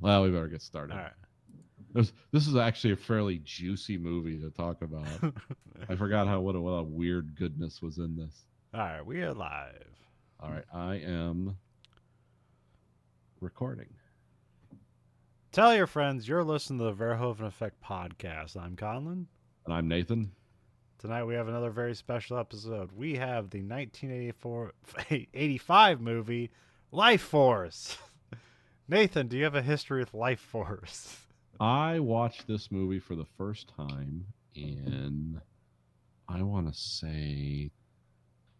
Well, we better get started. All right. This is actually a fairly juicy movie to talk about. I forgot what a weird goodness was in this. All right, we are live. All right, I am recording. Tell your friends you're listening to the Verhoeven Effect podcast. I'm Conlon. And I'm Nathan. Tonight we have another very special episode. We have the 1985 movie Lifeforce. Nathan, do you have a history with Lifeforce? I watched this movie for the first time in, I want to say,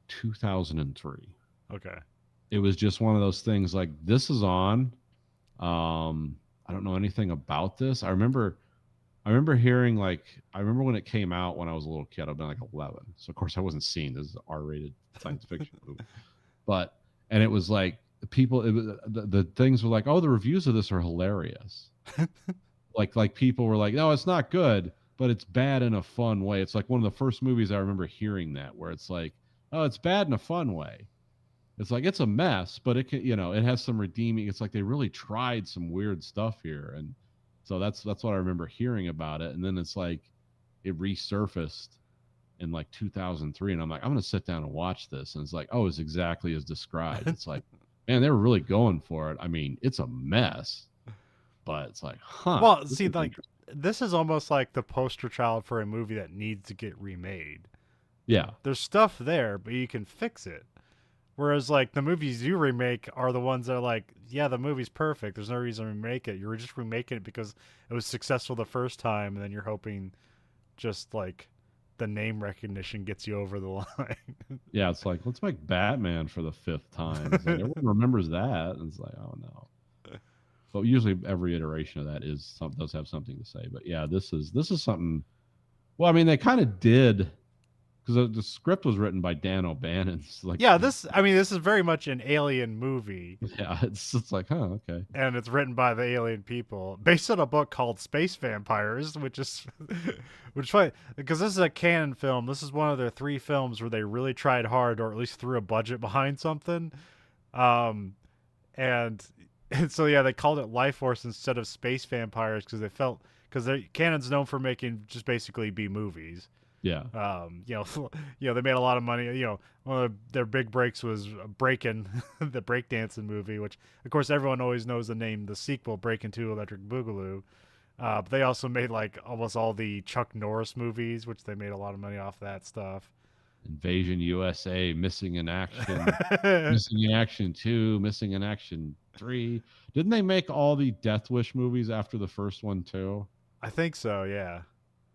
2003. Okay. It was just one of those things like, this is on. I don't know anything about this. I remember hearing, like, I remember when it came out when I was a little kid. I've been like 11. So of course I wasn't seeing this is an R-rated science fiction movie. And it was like people, the things were like, oh, the reviews of this are hilarious. like people were like, no, it's not good, but it's bad in a fun way. It's like one of the first movies I remember hearing that, where it's like, oh, it's bad in a fun way. It's like, it's a mess, but it can, it has some redeeming. It's like they really tried some weird stuff here. And so that's what I remember hearing about it. And then it's like it resurfaced in like 2003, and I'm like, I'm going to sit down and watch this. And it's like, oh, it's exactly as described. It's like, man, they were really going for it. I mean, it's a mess, but it's like, huh. Well, see, like, this is almost like the poster child for a movie that needs to get remade. Yeah. There's stuff there, but you can fix it. Whereas, like, the movies you remake are the ones that are like, yeah, the movie's perfect. There's no reason to remake it. You're just remaking it because it was successful the first time, and then you're hoping just, like, the name recognition gets you over the line. Yeah, it's like, let's make Batman for the 5th time. It's like, everyone remembers that. And it's like, oh, no. But usually every iteration of that does have something to say. But yeah, this is something. Well, I mean, they kind of did, because the script was written by Dan O'Bannon. Like, yeah, this is very much an alien movie. Yeah, it's like, huh, okay. And it's written by the alien people, based on a book called Space Vampires, which is funny, because this is a canon film. This is one of their 3 films where they really tried hard, or at least threw a budget behind something. And so yeah, they called it Lifeforce instead of Space Vampires because canon's known for making just basically B movies. Yeah. They made a lot of money. One of their big breaks was Breakin', the breakdancing movie, which of course everyone always knows the name, the sequel, Breakin' 2 Electric Boogaloo. But they also made like almost all the Chuck Norris movies, which they made a lot of money off that stuff. Invasion USA, Missing in Action, Missing in Action 2, Missing in Action 3. Didn't they make all the Death Wish movies after the first one too? I think so, yeah.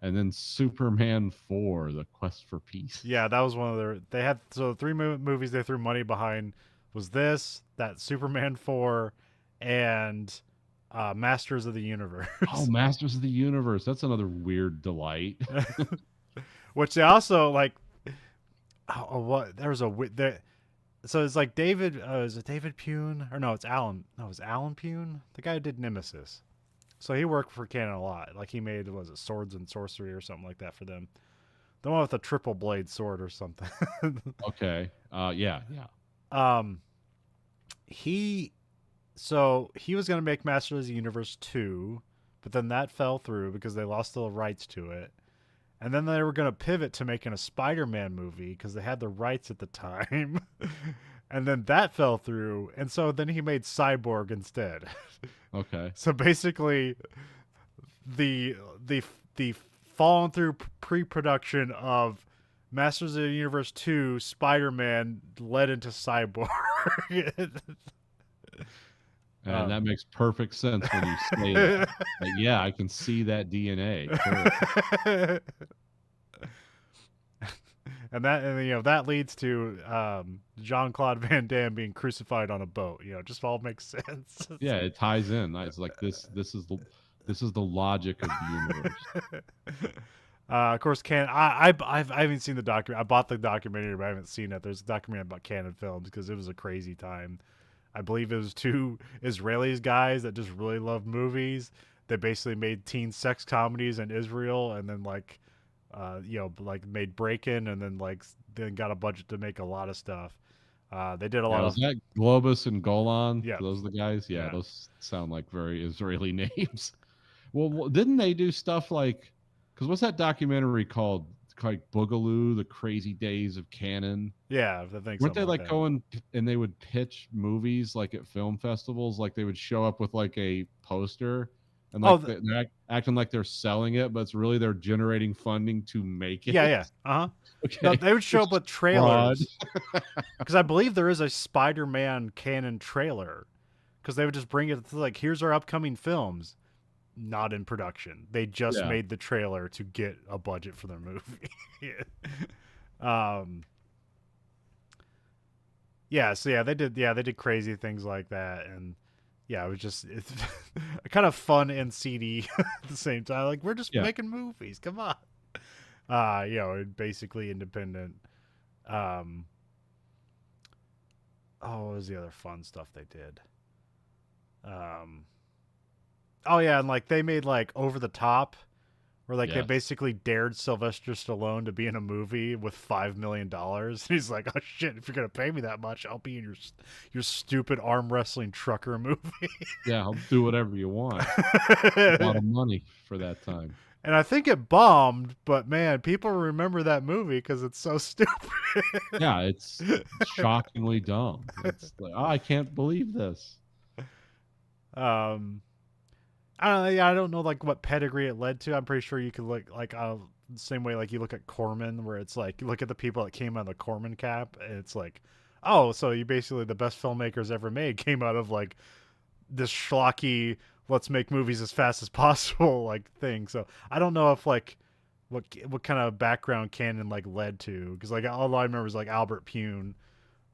And then Superman 4, The Quest for Peace. Yeah, that was one of they had, so 3 movies they threw money behind was this, that Superman 4, and Masters of the Universe. Oh, Masters of the Universe. That's another weird delight. Which they also, like, so it's like David, is it David Pune? Or no, it's Alan. No, it was Alan Pune? The guy who did Nemesis. So he worked for Canon a lot. Like, he made, was it Swords and Sorcery or something like that for them? The one with a triple blade sword or something. Okay. Yeah. He was going to make Masters of the Universe 2, but then that fell through because they lost the rights to it. And then they were going to pivot to making a Spider-Man movie because they had the rights at the time. And then that fell through. And so then he made Cyborg instead. Okay. So basically, the falling through pre-production of Masters of the Universe 2 Spider-Man led into Cyborg. And that makes perfect sense when you say that. Like, yeah, I can see that DNA. Sure. And that leads to Jean-Claude Van Damme being crucified on a boat. It just all makes sense. Yeah, it ties in. It's like this is the logic of the universe. Of course, I haven't seen the documentary. I bought the documentary, but I haven't seen it. There's a documentary about Canon films because it was a crazy time. I believe it was 2 Israelis guys that just really loved movies. They basically made teen sex comedies in Israel, and then made Breakin', and then got a budget to make a lot of stuff. They did a Yeah, lot was of that Globus and Golan? yeah, Those the guys? Yeah, yeah, those sound like very Israeli names. Well, didn't they do stuff like? Because what's that documentary called? Like Boogaloo: The Crazy Days of Canon. yeah. I think Weren't something they like like that. going and they would pitch movies like at film festivals? Like they would show up with like a poster and Oh, like they're acting like they're selling it, but it's really they're generating funding to make yeah, it. yeah. No, Okay, they would show it's up with just fraud. trailers because I believe there is a Spider-Man canon trailer. Because they would just bring it to like, here's our upcoming films, not in production. They just Yeah, made the trailer to get a budget for their movie. um, yeah, so yeah, they did crazy things like that, and yeah, it was just it's kind of fun and seedy at the same time. Like we're just yeah. making movies, come on. Basically independent. Um, what was the other fun stuff they did? Um, oh yeah, and like they made like Over the Top, where like they Yes. basically dared Sylvester Stallone to be in a movie with $5 million. He's like, "Oh shit! If you're gonna pay me that much, I'll be in your stupid arm wrestling trucker movie." Yeah, I'll do whatever you want. A lot of money for that time. And I think it bombed, but man, people remember that movie because it's so stupid. Yeah, it's shockingly dumb. It's like, oh, I can't believe this. um, I don't know. Yeah, I don't know like what pedigree it led to. I'm pretty sure you could look like the same way like you look at Corman, where it's like you look at the people that came out of the Corman cap, and it's like, oh, so you basically the best filmmakers ever made came out of like this schlocky, let's make movies as fast as possible like thing. So I don't know if like what kind of background canon like led to, because like all I remember is like Albert Pune.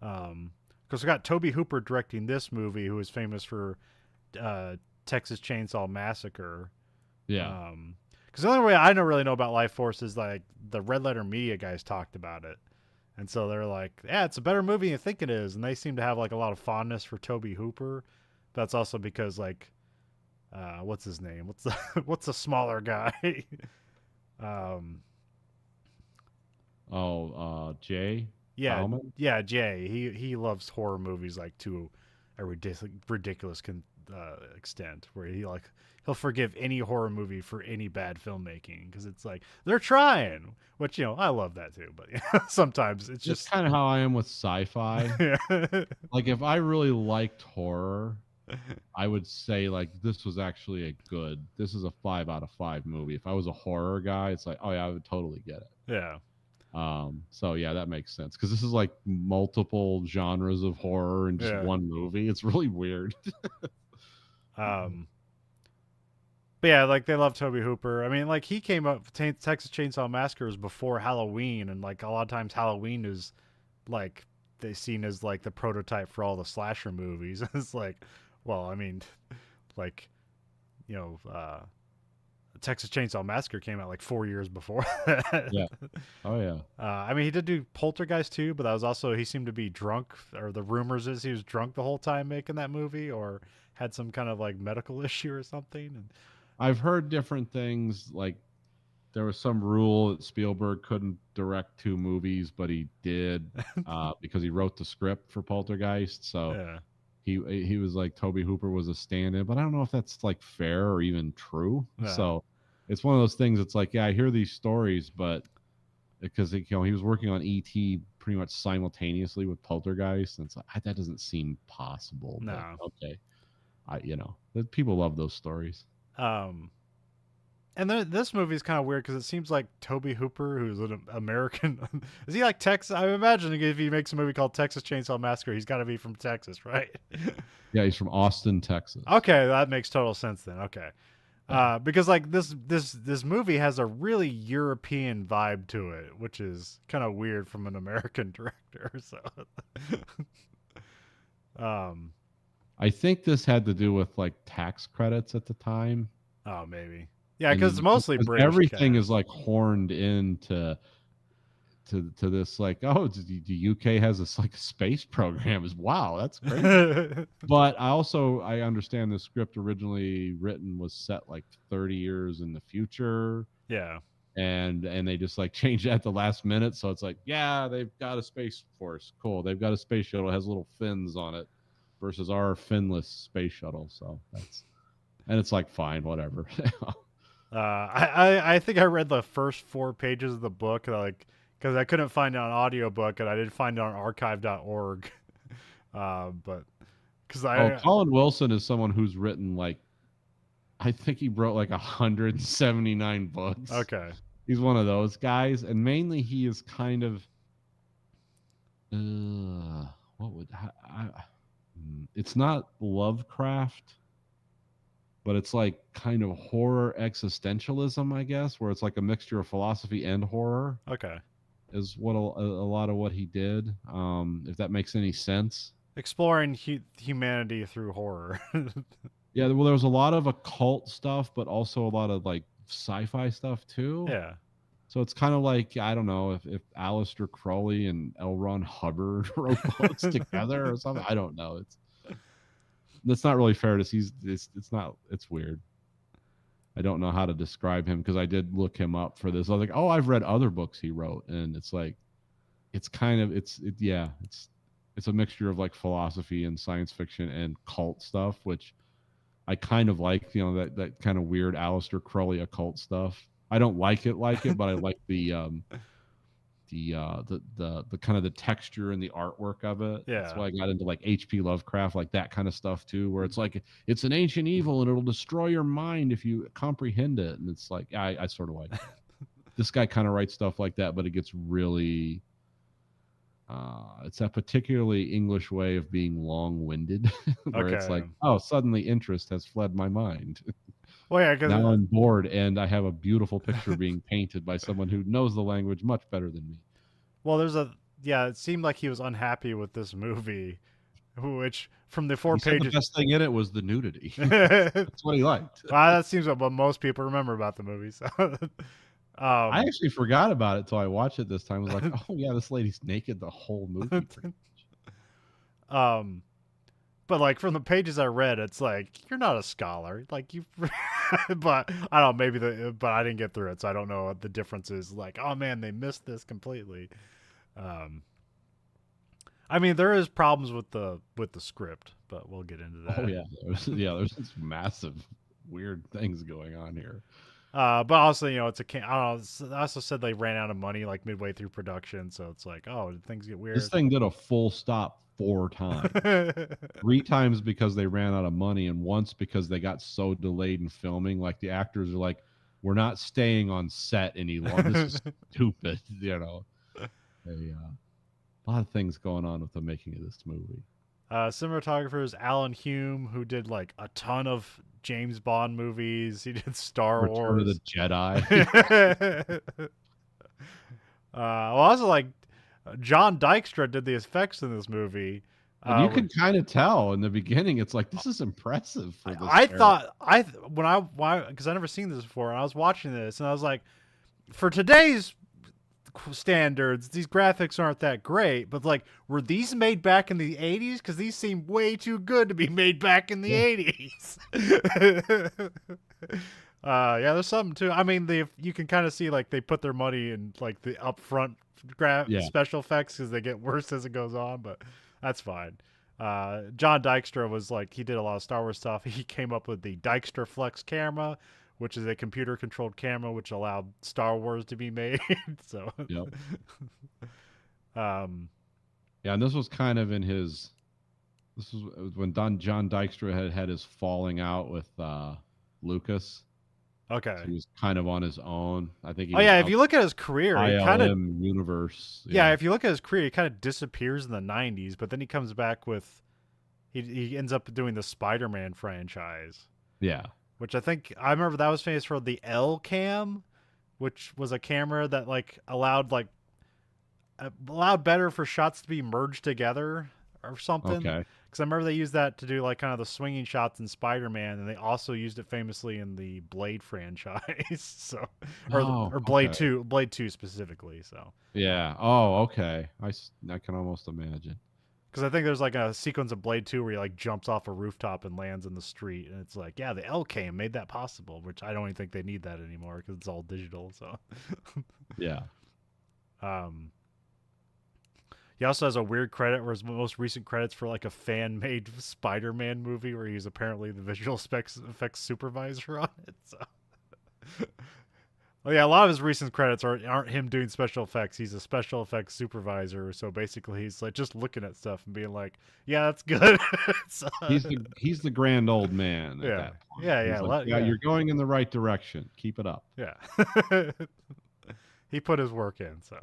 Because we got Toby Hooper directing this movie, who is famous for uh, Texas Chainsaw Massacre. Yeah. Because the only way I don't really know about Lifeforce is like the Red Letter Media guys talked about it, and so they're like, "Yeah, it's a better movie than you think it is," and they seem to have like a lot of fondness for Toby Hooper. That's also because like, what's his name? What's the what's the smaller guy? um, Oh, Jay yeah, Bauman. yeah, Jay. He loves horror movies like to a ridiculous extent, where he'll forgive any horror movie for any bad filmmaking because it's like they're trying. Which I love that too, but sometimes it's That's just kind of how I am with sci-fi. yeah. Like if I really liked horror, I would say like this was actually a good. This is a 5 out of 5 movie. If I was a horror guy, it's like, oh yeah, I would totally get it. Yeah. So yeah, that makes sense because this is like multiple genres of horror in just Yeah. one movie. It's really weird. Um, but yeah, like they love Toby Hooper. I mean, like he came up Texas Chainsaw Massacre was before Halloween, and like a lot of times Halloween is like they seen as like the prototype for all the slasher movies. It's like, well, I mean, like you know, Texas Chainsaw Massacre came out like 4 years before that. Yeah. Oh yeah. I mean, he did do Poltergeist too, but that was also he seemed to be drunk, or the rumors is he was drunk the whole time making that movie, or had some kind of like medical issue or something. And I've heard different things. Like there was some rule that Spielberg couldn't direct 2 movies, but he did because he wrote the script for Poltergeist. So yeah, he was like Toby Hooper was a stand-in, but I don't know if that's like fair or even true. yeah, So it's one of those things. It's like, yeah, I hear these stories, but because he was working on ET pretty much simultaneously with Poltergeist, and it's like that doesn't seem possible. But no. okay, people love those stories. Um, and then this movie is kind of weird because it seems like Toby Hooper, who's an American, is he like Texas? I'm imagining if he makes a movie called Texas Chainsaw Massacre, he's got to be from Texas, right? Yeah, he's from Austin, Texas. Okay, that makes total sense then. Okay. Yeah. Because like this movie has a really European vibe to it, which is kind of weird from an American director. So, um, I think this had to do with like tax credits at the time. oh maybe, yeah, And because it's mostly British everything is cast. like horned into to this like, oh, the UK has this like space program. Is wow, that's crazy. But I understand the script originally written was set like 30 years in the future. Yeah, and they just like changed it at the last minute. So it's like, yeah, they've got a space force. Cool. They've got a space shuttle. It has little fins on it versus our finless space shuttle. So that's, and it's like, fine, whatever. I think I read the first 4 pages of the book, like, because I couldn't find it on audiobook, and I did find it on archive.org. But because Oh, I Colin Wilson is someone who's written like, I think he wrote like 179 books. okay, He's one of those guys, and mainly he is kind of what would it's not Lovecraft, but it's like kind of horror existentialism, I guess, where it's like a mixture of philosophy and horror okay. is what a lot of what he did. If that makes any sense. Exploring humanity through horror. Yeah, well, there was a lot of occult stuff, but also a lot of like sci-fi stuff too. Yeah. So it's kind of like, I don't know, if Aleister Crowley and L. Ron Hubbard wrote books together or something. I don't know. That's not really fair to see. It's not. It's weird. I don't know how to describe him because I did look him up for this. I was like, oh, I've read other books he wrote, and it's like, it's kind of yeah, it's a mixture of like philosophy and science fiction and cult stuff, which I kind of like. You know, that kind of weird Aleister Crowley occult stuff. I don't like it, but I like the kind of the texture and the artwork of it. Yeah. That's why I got into like H.P. Lovecraft, like that kind of stuff too, where it's like it's an ancient evil and it'll destroy your mind if you comprehend it. And it's like I sort of like that. This guy kind of writes stuff like that, but it gets really it's a particularly English way of being long-winded, where it's like, oh, suddenly interest has fled my mind. Well, yeah, because now I'm bored, and I have a beautiful picture being painted by someone who knows the language much better than me. Well, it seemed like he was unhappy with this movie, which from the 4 pages, the best thing in it was the nudity. That's what he liked. That seems what most people remember about the movie. So, I actually forgot about it till I watched it this time. I was like, oh yeah, this lady's naked the whole movie. But like from the pages I read, it's like you're not a scholar, like you. But I don't know, but I didn't get through it, so I don't know what the difference is. Like, oh man, they missed this completely. I mean, there is problems with the script, but we'll get into that. Oh yeah, there's some massive weird things going on here. But also, it's I don't know. I also said they ran out of money like midway through production, so it's like, oh, did things get weird? This thing did a full stop 4 times. 3 times because they ran out of money, and once because they got so delayed in filming. Like the actors are like, we're not staying on set any longer. This is stupid, A lot of things going on with the making of this movie. Cinematographer is Alan Hume, who did like a ton of James Bond movies. He did Star Wars, Return of the Jedi. Also like John Dykstra did the effects in this movie. And you can kind of tell in the beginning, it's like, this is impressive. For this because I never seen this before, and I was watching this, and I was like, for today's standards, these graphics aren't that great, but like, were these made back in the 80s? Because these seem way too good to be made back in the 80s. Yeah, there's something too. I mean, you can kind of see like they put their money in like the upfront special effects because they get worse as it goes on, but that's fine. John Dykstra was like, he did a lot of Star Wars stuff. He came up with the Dykstra Flex camera, which is a computer controlled camera which allowed Star Wars to be made. So yep. And this was kind of in his, this was when John Dykstra had his falling out with Lucas. Okay. So he was kind of on his own. I think if you look at his career, he kind of universe. Yeah, if you look at his career, he kind of disappears in the 90s, but then he comes back with he ends up doing the Spider-Man franchise. Yeah. Which I remember that was famous for the L cam, which was a camera that like allowed better for shots to be merged together or something. Okay. Because I remember they used that to do like kind of the swinging shots in Spider-Man, and they also used it famously in the Blade franchise. Or Blade 2 specifically. So yeah. Oh, okay. I can almost imagine. Because I think there's like a sequence of Blade 2 where he like jumps off a rooftop and lands in the street, and it's like, yeah, the L came made that possible, which I don't even think they need that anymore because it's all digital. So, Yeah. um, he also has a weird credit where his most recent credits for like a fan-made Spider-Man movie where he's apparently the visual effects supervisor on it. So, well, yeah, a lot of his recent credits aren't him doing special effects. He's a special effects supervisor. So basically, he's like just looking at stuff and being like, "Yeah, that's good." So, He's the grand old man at yeah, that point. yeah, He's yeah, like, yeah, yeah, you're going in the right direction. Keep it up. yeah. He put his work in. So,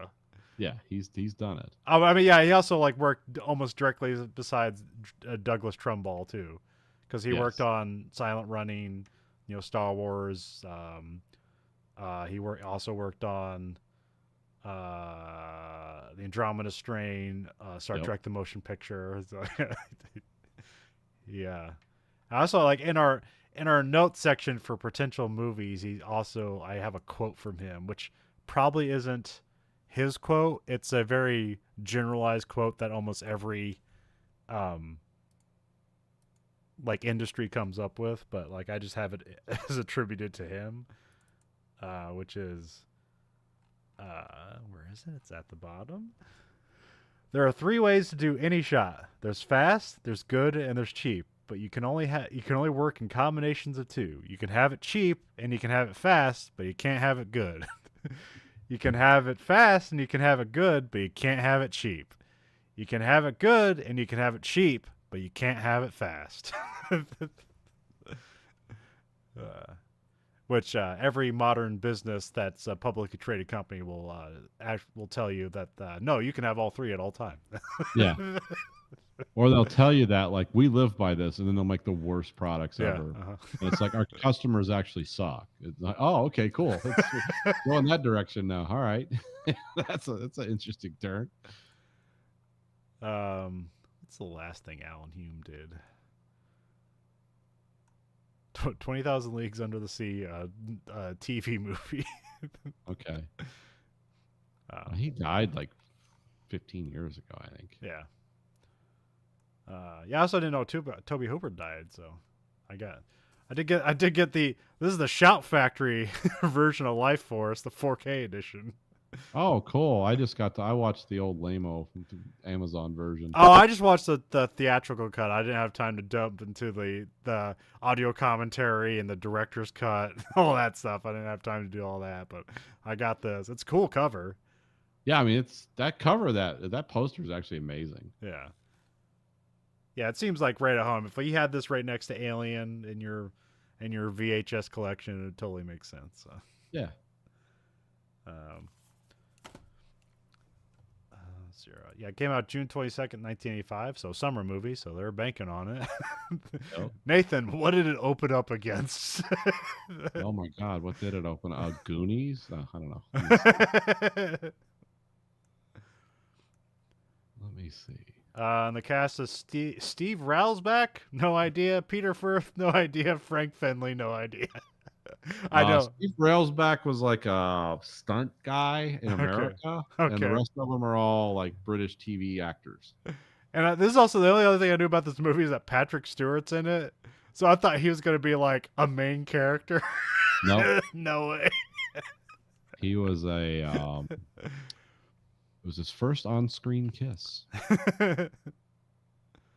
Yeah, he's done it. I mean, yeah, he also like worked almost directly besides Douglas Trumbull too, because he worked Yes. on Silent Running, Star Wars. Also worked on the Andromeda Strain, Star Yep. Trek: The Motion Picture. So, yeah. I also like in our notes section for potential movies. I have a quote from him, which probably isn't his quote. It's a very generalized quote that almost every um like industry comes up with, but like I just have it as attributed to him, which is where is it? It's at the bottom. There are three ways to do any shot. There's fast, there's good, and there's cheap. But you can only work in combinations of two. You can have it cheap and you can have it fast, but you can't have it good. You can have it fast and you can have it good, but you can't have it cheap. You can have it good and you can have it cheap, but you can't have it fast. Which every modern business that's a publicly traded company will tell you that no, you can have all three at all time. Yeah. Or they'll tell you that like we live by this, and then they'll make the worst products Yeah. ever. And it's like our customers actually suck. It's like, oh, okay, cool. Let's go in that direction now. All right. That's an interesting turn. What's the last thing Alan Hume did? 20,000 Leagues Under the Sea, TV movie. Okay. He died like 15 years ago, I think. Yeah. Yeah. I also didn't know Toby Hooper died, so I did get this is the Shout Factory version of Lifeforce, the 4K edition. Oh, cool. I watched the old Lamo Amazon version. Oh, I just watched the theatrical cut. I didn't have time to dump into the audio commentary and the director's cut, all that stuff. I didn't have time to do all that, but I got this. It's a cool cover. Yeah, I mean, it's that cover, that poster is actually amazing. Yeah. Yeah, it seems like right at home. If you had this right next to Alien in your VHS collection, it totally makes sense. So. Yeah. Yeah, it came out June 22nd, 1985, so summer movie, so they're banking on it. Yep. Nathan, what did it open up against? Oh my God, what did it open? Goonies? I don't know. Let me see. And the cast is Steve Railsback, no idea. Peter Firth, no idea. Frank Finley, no idea. I know. Steve Railsback was like a stunt guy in America, and the rest of them are all like British TV actors. And this is also the only other thing I knew about this movie is that Patrick Stewart's in it. So I thought he was going to be like a main character. No, no way. He was it was his first on-screen kiss.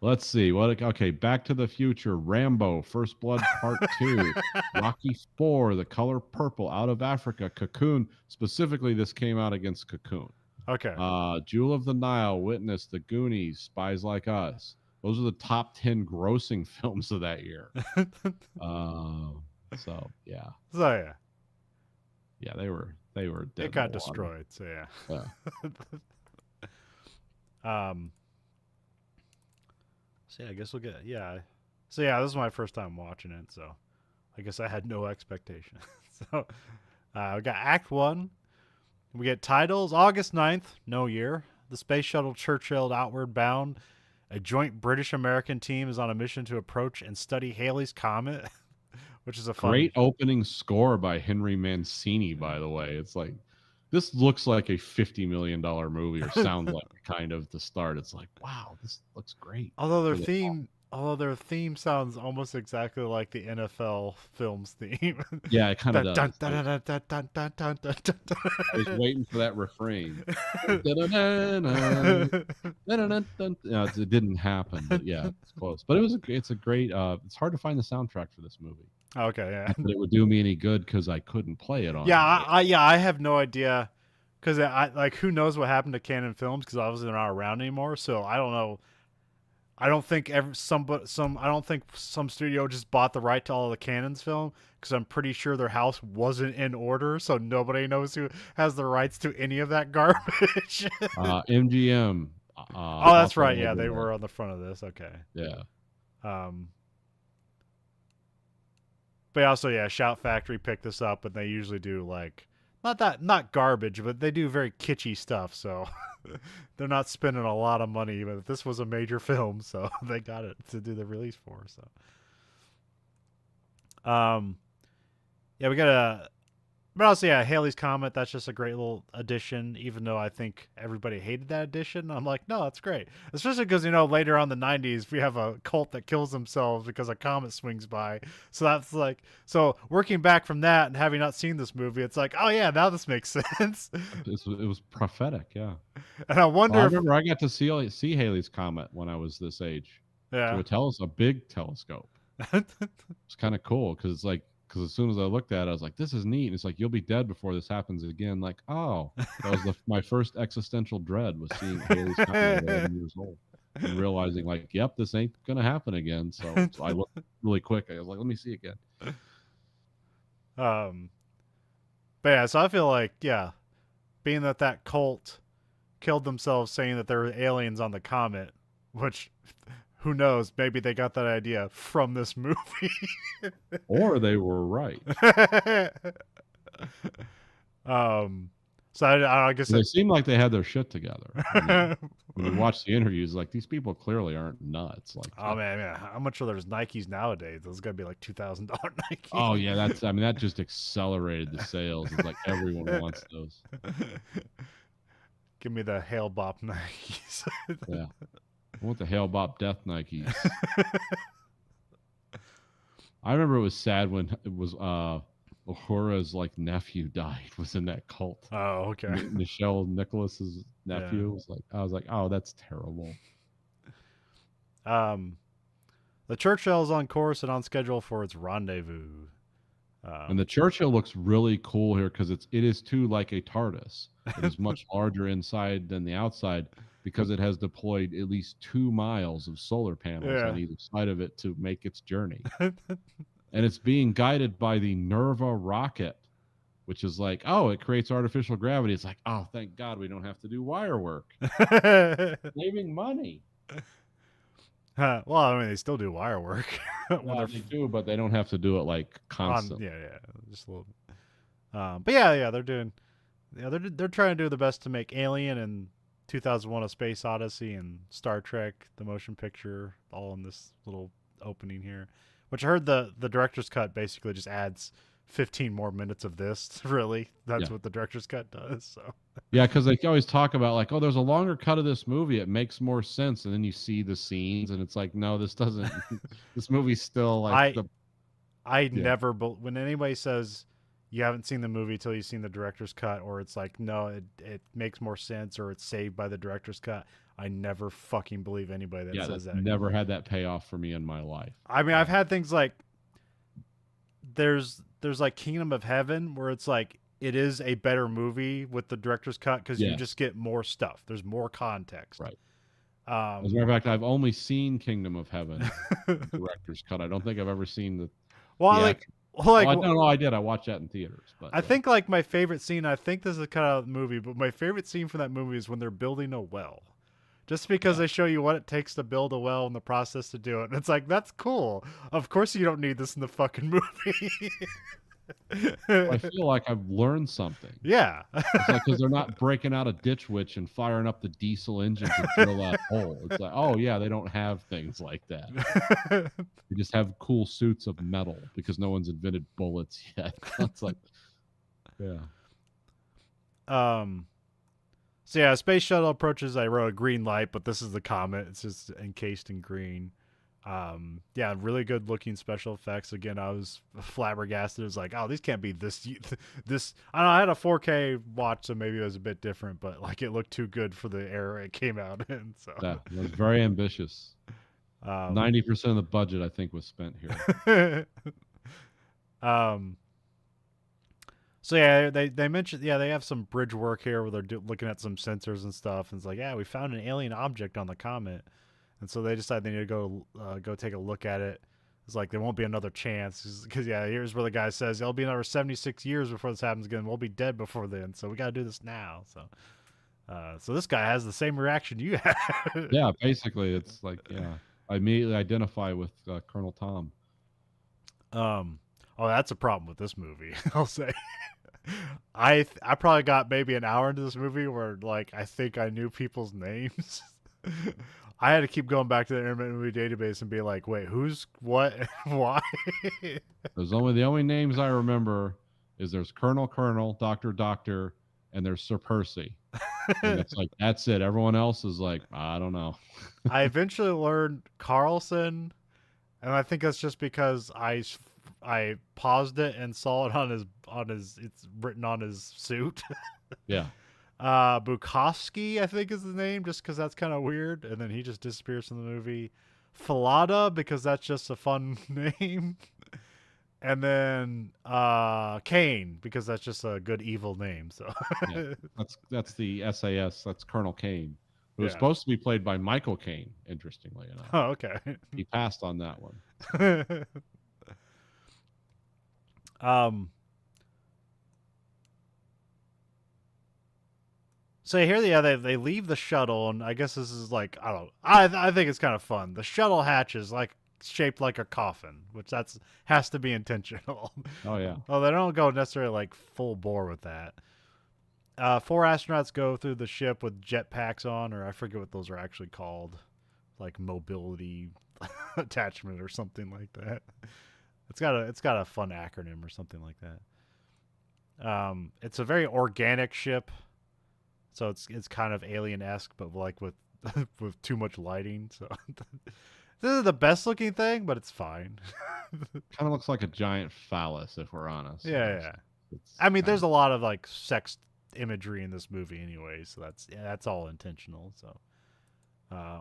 Let's see. Okay, Back to the Future, Rambo, First Blood Part 2, Rocky 4, The Color Purple, Out of Africa, Cocoon. Specifically, this came out against Cocoon. Okay. Jewel of the Nile, Witness, The Goonies, Spies Like Us. Those are the top 10 grossing films of that year. So yeah. Yeah, they were dead. It got destroyed, so yeah. So yeah, I guess we'll get So yeah, this is my first time watching it, so I guess I had no expectation. So we got Act 1. We get titles August 9th, no year. The Space Shuttle Churchill outward bound. A joint British-American team is on a mission to approach and study Halley's Comet, which is a great opening score by Henry Mancini, by the way. It's like this looks like a $50 million movie, or sounds like kind of to start. It's like, wow, this looks great. Although their theme sounds almost exactly like the NFL films theme. Yeah, it kind of Dun, does. dun, dun, dun, dun, dun, dun, dun, dun, dun, I was waiting for that refrain. No, it didn't happen, but yeah, it's close. But it's a great. It's hard to find the soundtrack for this movie. Okay, yeah. Not that it would do me any good because I couldn't play it on. I have no idea, because I like, who knows what happened to Canon Films, because obviously they're not around anymore. So I don't know. I don't think I don't think some studio just bought the right to all of the Canon's film, because I'm pretty sure their house wasn't in order, so nobody knows who has the rights to any of that garbage. MGM. Oh, that's right. Yeah, they were on the front of this. Okay. Yeah. But also, yeah, Shout Factory picked this up, and they usually do like not garbage, but they do very kitschy stuff. So they're not spending a lot of money. But this was a major film, so they got it to do the release for. So, yeah, we got a. But also, yeah, Haley's Comet. That's just a great little addition. Even though I think everybody hated that addition, I'm like, no, it's great. Especially because, later on in the '90s, we have a cult that kills themselves because a comet swings by. So that's like, so working back from that and having not seen this movie, it's like, oh yeah, now this makes sense. It was prophetic, yeah. And I wonder. I remember I got to see Haley's Comet when I was this age. Yeah. Through a big telescope. It's kind of cool because it's like. Because as soon as I looked at it, I was like, this is neat. And it's like, you'll be dead before this happens again. Like, oh, that was my first existential dread, was seeing Haley's Comet at 11 years old and realizing, like, yep, this ain't going to happen again. So I looked really quick. I was like, let me see again. But yeah, so I feel like, yeah, being that cult killed themselves saying that there were aliens on the comet, which... who knows? Maybe they got that idea from this movie. Or they were right. So I guess they seem like they had their shit together. When you watch the interviews, like, these people clearly aren't nuts. Like, oh man, how much are those Nikes nowadays? Those gotta be like $2,000 Nikes. Oh yeah, that just accelerated the sales. It's like everyone wants those. Give me the Hail Bop Nikes. Yeah. I want the Hail Bop Death Nikes. I remember it was sad when it was Uhura's like nephew died, was in that cult. Oh, okay. Nichelle Nicholas's nephew was like, I was like, oh, that's terrible. The Churchill is on course and on schedule for its rendezvous. And the Churchill looks really cool here because it is too like a TARDIS. It is much larger inside than the outside, because it has deployed at least 2 miles of solar panels on either side of it to make its journey. And it's being guided by the Nerva rocket, which is like, oh, it creates artificial gravity. It's like, oh, thank God we don't have to do wire work. Saving money. Well, I mean, they still do wire work. Well, they do, but they don't have to do it like constantly. Yeah, just a little bit. But yeah, they're doing. Yeah, they're trying to do the best to make Alien and 2001: A Space Odyssey and Star Trek, the motion picture, all in this little opening here. Which I heard the director's cut basically just adds 15 more minutes of this. Really, that's what the director's cut does. So yeah, because they always talk about like, oh, there's a longer cut of this movie. It makes more sense, and then you see the scenes, and it's like, no, this doesn't. This movie's still like never. When anybody says you haven't seen the movie till you've seen the director's cut, or it's like, no, it makes more sense, or it's saved by the director's cut, I never fucking believe anybody that says that. Never had that payoff for me in my life. I mean, I've had things like there's like Kingdom of Heaven, where it's like it is a better movie with the director's cut because you just get more stuff. There's more context. Right. As a matter of fact, I've only seen Kingdom of Heaven director's cut. I don't think I've ever seen the. No, I did. I watched that in theaters. But I think like my favorite scene. I think this is cut out of the movie, but my favorite scene from that movie is when they're building a well. Just because they show you what it takes to build a well and the process to do it. And it's like, that's cool. Of course you don't need this in the fucking movie. I feel like I've learned something. Yeah. It's like, because they're not breaking out a ditch witch and firing up the diesel engine to drill that hole. It's like, oh yeah, they don't have things like that. They just have cool suits of metal because no one's invented bullets yet. It's like, yeah. Um, so yeah, space shuttle approaches. I wrote a green light, but this is the comet. It's just encased in green. Yeah, really good looking special effects. Again, I was flabbergasted. It was like, oh, these can't be this. This I don't know. I had a 4K watch, so maybe it was a bit different, but like it looked too good for the era it came out in. So, That was very ambitious. um, 90% of the budget, I think, was spent here. um, so yeah, they mentioned they have some bridge work here where they're looking at some sensors and stuff, and it's like we found an alien object on the comet, and so they decide they need to go take a look at it. It's like there won't be another chance because here's where the guy says it'll be another 76 years before this happens again. We'll be dead before then, so we got to do this now. So this guy has the same reaction you had. Yeah, basically, it's like, yeah, I immediately identify with Colonel Tom. Oh, that's a problem with this movie. I'll say. I probably got maybe an hour into this movie where like I think I knew people's names. I had to keep going back to the Internet Movie Database and be like, wait, who's what and why? The only names I remember is there's Colonel, Doctor, and there's Sir Percy. And it's like that's it. Everyone else is like, I don't know. I eventually learned Carlson, and I think that's just because I paused it and saw it on his it's written on his suit. Yeah. Bukowski, I think is the name, just because that's kind of weird, and then he just disappears from the movie. Falada, because that's just a fun name, and then Kane, because that's just a good evil name. So Yeah. That's the SAS. That's Colonel Kane, who was Yeah. supposed to be played by Michael Caine. Interestingly enough, Oh, okay. he passed on that one. um. So here they leave the shuttle, and I guess this is like I don't know. I think it's kind of fun. The shuttle hatches like shaped like a coffin, which has to be intentional. Oh yeah. Oh, they don't go necessarily like full bore with that. 4 astronauts go through the ship with jetpacks on, or I forget what those are actually called, like mobility attachment or something like that. It's got a fun acronym or something like that. It's a very organic ship, so it's kind of alien-esque, but like with with too much lighting. So this is the best looking thing, but it's fine. Kind of looks like a giant phallus, if we're honest. Yeah. It's I mean, kind there's a lot of like sex imagery in this movie anyway, so that's all intentional. So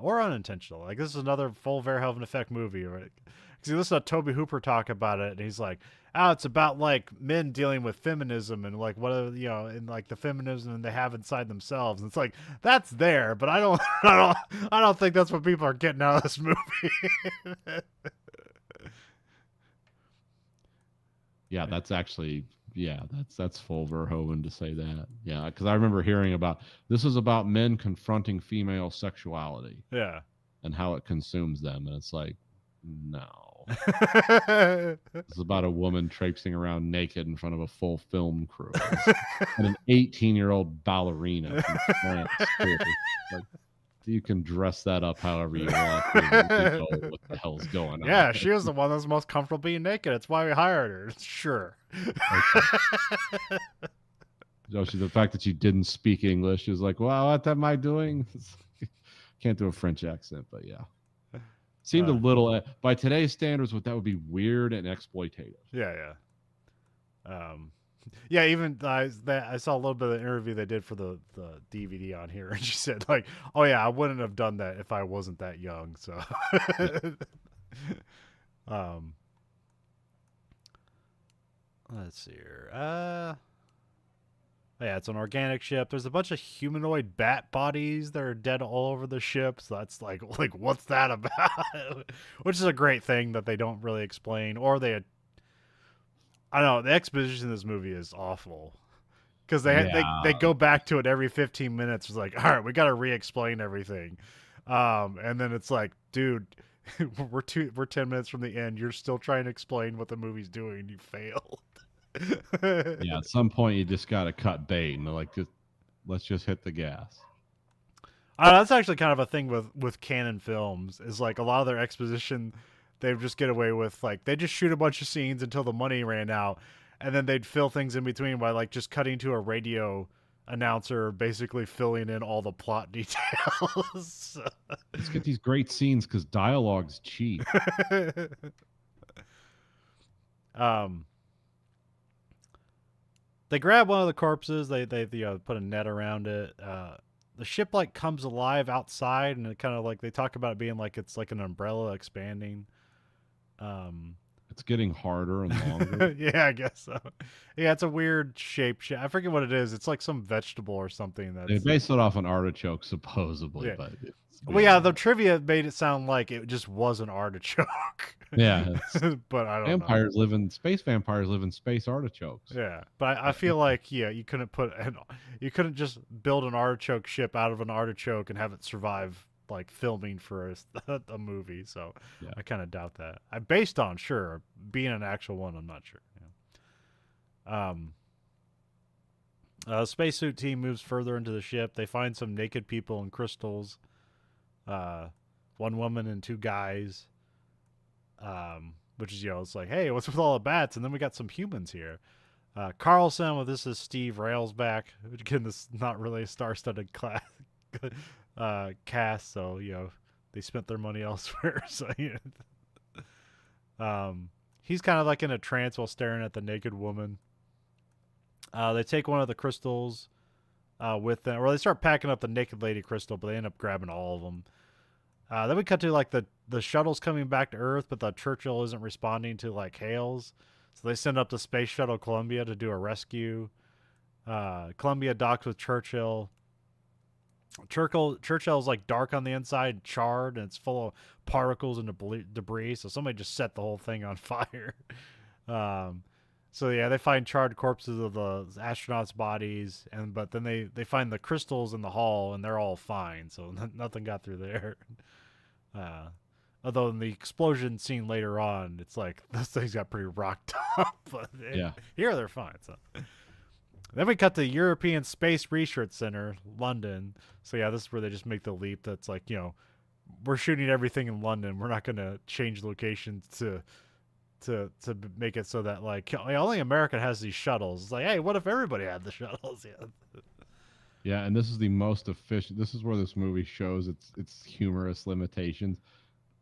or unintentional. Like this is another full Verhoeven Effect movie, right? Because you listen to Toby Hooper talk about it, and he's like, "Oh, it's about like men dealing with feminism and like what and like the feminism they have inside themselves." And it's like that's there, but I don't, I don't think that's what people are getting out of this movie. Yeah, that's actually that's full Verhoeven to say that. Yeah, because I remember hearing about this is about men confronting female sexuality Yeah. and how it consumes them, and it's like, no, Yeah. this is about a woman traipsing around naked in front of a full film crew and an 18-year-old ballerina from France. Too. Like, you can dress that up however you want. You know what the hell's going on? Yeah, she was the one that was most comfortable being naked. That's why we hired her. Sure. Joshi, the fact that she didn't speak English is like, well, what am I doing? Can't do a French accent, but yeah. Seemed a little, by today's standards, that would be weird and exploitative. Yeah. Yeah, even I saw a little bit of the interview they did for the DVD on here, and she said like, "Oh yeah, I wouldn't have done that if I wasn't that young." So, let's see here. Yeah, it's an organic ship. There's a bunch of humanoid bat bodies that are dead all over the ship. So that's like what's that about? Which is a great thing that they don't really explain, or I don't know. The exposition in this movie is awful because they go back to it every 15 minutes. It's like, all right, we got to re-explain everything, and then it's like, dude, we're 10 minutes from the end. You're still trying to explain what the movie's doing. You failed. Yeah, at some point you just got to cut bait and like let's just hit the gas. That's actually kind of a thing with canon films. Is like a lot of their exposition. They just get away with like they just shoot a bunch of scenes until the money ran out, and then they'd fill things in between by like just cutting to a radio announcer basically filling in all the plot details. Let's get these great scenes because dialogue's cheap. um, they grab one of the corpses. They put a net around it. The ship like comes alive outside, and it kind of like they talk about it being like it's like an umbrella expanding. Um, It's getting harder and longer. yeah, I guess so. Yeah, it's a weird shape. I forget what it is. It's like some vegetable or something. They That's base it off an artichoke, supposedly, yeah. but it's Well, yeah, beyond the that. trivia made it sound like it just was an artichoke. Yeah, it's But I don't know. vampires live in space. Vampires live in space artichokes. Yeah, but I feel like you couldn't you couldn't just build an artichoke ship out of an artichoke and have it survive like filming for a movie. So Yeah. I kind of doubt that. I based on sure being an actual one, I'm not sure. Yeah. Spacesuit team moves further into the ship. They find some naked people and crystals. One woman and two guys. Which is it's like, hey, what's with all the bats? And then we got some humans here. Carlson, well, this is Steve Railsback. Again, this is not really a star-studded cast, so they spent their money elsewhere. So he's kind of like in a trance while staring at the naked woman. They take one of the crystals with them, or they start packing up the naked lady crystal, but they end up grabbing all of them. Then we cut to like the shuttle's coming back to Earth, but the Churchill isn't responding to like hails, so they send up the space shuttle Columbia to do a rescue. Columbia docks with Churchill. Churchill's like dark on the inside, charred, and it's full of particles and debris. So somebody just set the whole thing on fire. So yeah, they find charred corpses of the astronauts' bodies, but then they find the crystals in the hull, and they're all fine. So nothing got through there. Although in the explosion scene later on, it's like those things got pretty rocked up. But here they're fine. So then we cut to European Space Research Center, London. So yeah, this is where they just make the leap. That's like we're shooting everything in London. We're not going to change locations to make it so that like only America has these shuttles. It's like, hey, what if everybody had the shuttles? Yeah, and this is the most efficient. This is where this movie shows its humorous limitations.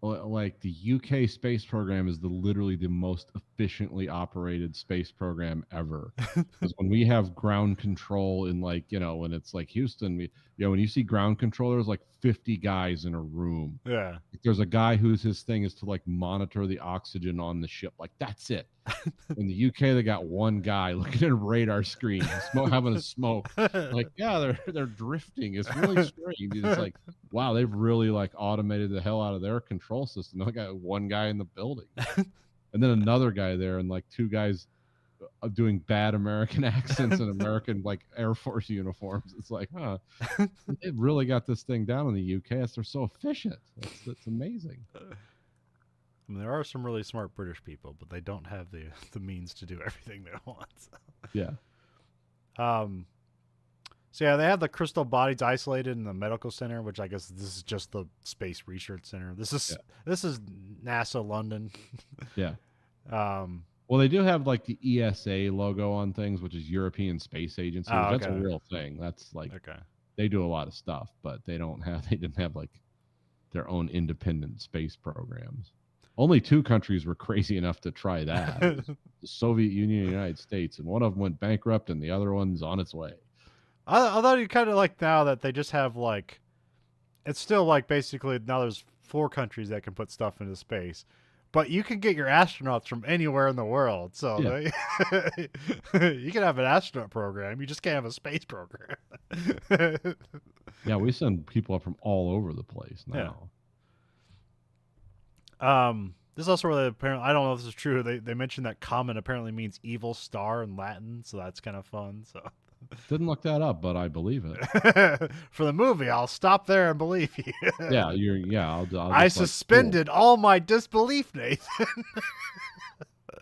Like the UK space program is literally the most efficiently operated space program ever. Because when we have ground control in when it's like Houston, when you see ground control, there's like 50 guys in a room. Yeah. There's a guy whose his thing is to like monitor the oxygen on the ship. Like that's it. In the UK, they got one guy looking at a radar screen, having a smoke. Like, yeah, they're drifting. It's really strange. It's like, wow, they've really like automated the hell out of their control system. They got one guy in the building, and then another guy there, and like two guys doing bad American accents and American like Air Force uniforms. It's like, huh, they've really got this thing down in the UK. They're so efficient. That's amazing. I mean, there are some really smart British people, but they don't have the means to do everything they want. So. Yeah. So yeah, they have the crystal bodies isolated in the medical center, which I guess this is just the Space Research Center. This is NASA London. Yeah. Well, they do have like the ESA logo on things, which is European Space Agency. Oh, That's a real thing. That's like they do a lot of stuff, but they didn't have like their own independent space programs. Only two countries were crazy enough to try that. The Soviet Union and the United States, and one of them went bankrupt and the other one's on its way. Although you kind of like now that they just have like, it's still like basically now there's 4 countries that can put stuff into space, but you can get your astronauts from anywhere in the world. So you can have an astronaut program. You just can't have a space program. Yeah, we send people up from all over the place now. Yeah. This is also where apparently, I don't know if this is true. They mentioned that comet apparently means evil star in Latin, so that's kind of fun. So didn't look that up, but I believe it. For the movie, I'll stop there and believe you. I suspended all my disbelief, Nathan.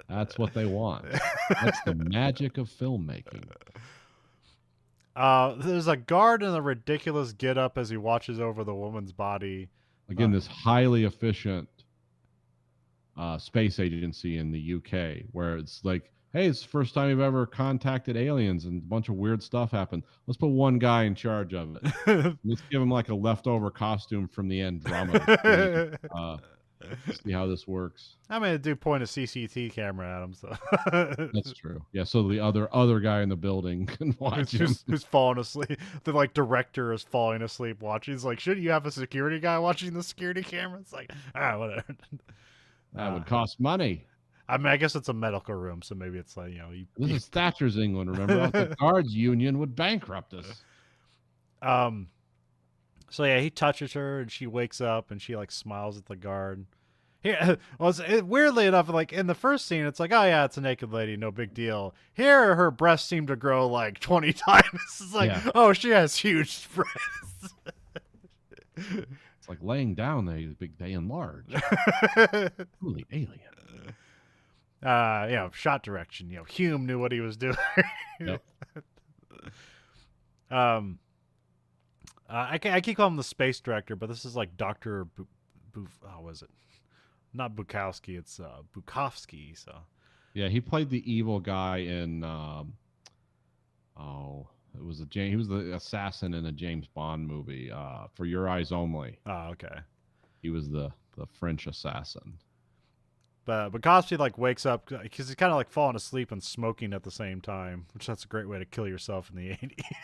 That's what they want. That's the magic of filmmaking. There's a guard in a ridiculous get-up as he watches over the woman's body. Again, this highly efficient space agency in the UK, where it's like hey, it's the first time you've ever contacted aliens and a bunch of weird stuff happened. Let's put one guy in charge of it. Let's give him like a leftover costume from the Andromeda scene. See how this works. I mean, I do point a CCTV camera at him, so That's true. Yeah, so the other guy in the building can watch him. who's falling asleep. The like director is falling asleep watching. He's like, shouldn't you have a security guy watching the security camera? It's like, whatever. That would cost money. I mean, I guess it's a medical room, so maybe it's like, This is Thatcher's England. Remember, the guards union would bankrupt us. So yeah, he touches her and she wakes up and she like smiles at the guard. Here, well, weirdly enough, like in the first scene, it's like, oh yeah, it's a naked lady, no big deal. Here, her breasts seem to grow like 20 times. It's like, oh, she has huge breasts. It's like laying down. They enlarge. Truly alien. Shot direction. Hume knew what he was doing. Yep. I keep calling him the space director, but this is like Dr. Was it? Not Bukowski, it's Bukowski. So yeah, he played the evil guy in it was he was the assassin in a James Bond movie, For Your Eyes Only. Oh, okay. He was the French assassin. But Bukowski like wakes up because he's kind of like falling asleep and smoking at the same time, which that's a great way to kill yourself in the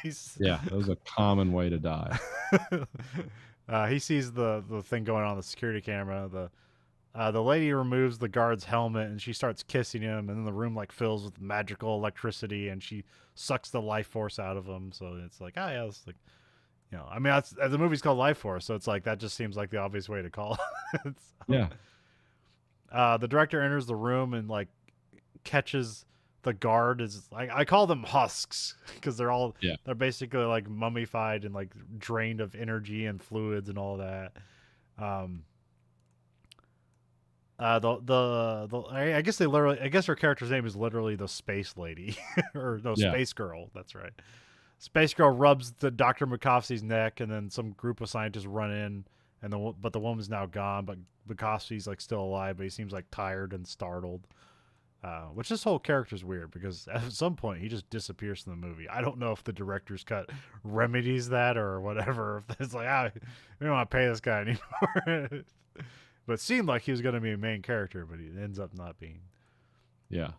80s. Yeah, that was a common way to die. He sees the thing going on the security camera. The lady removes the guard's helmet and she starts kissing him, and then the room like fills with magical electricity, and she sucks the life force out of him. So it's like, oh yeah, it's like, I mean, the movie's called Lifeforce, so it's like that just seems like the obvious way to call it. Yeah. The director enters the room and like catches the guard. Is like, I call them husks because they're basically like mummified and like drained of energy and fluids and all that. I guess her character's name is literally the space lady or no, space girl. That's right. Space girl rubs the Dr. Bukowski's neck, and then some group of scientists run in, but the woman's now gone, but Bukowski's like still alive, but he seems like tired and startled. Which this whole character's weird because at some point he just disappears from the movie. I don't know if the director's cut remedies that or whatever. If it's like, we don't want to pay this guy anymore. But it seemed like he was going to be a main character, but he ends up not being. Yeah.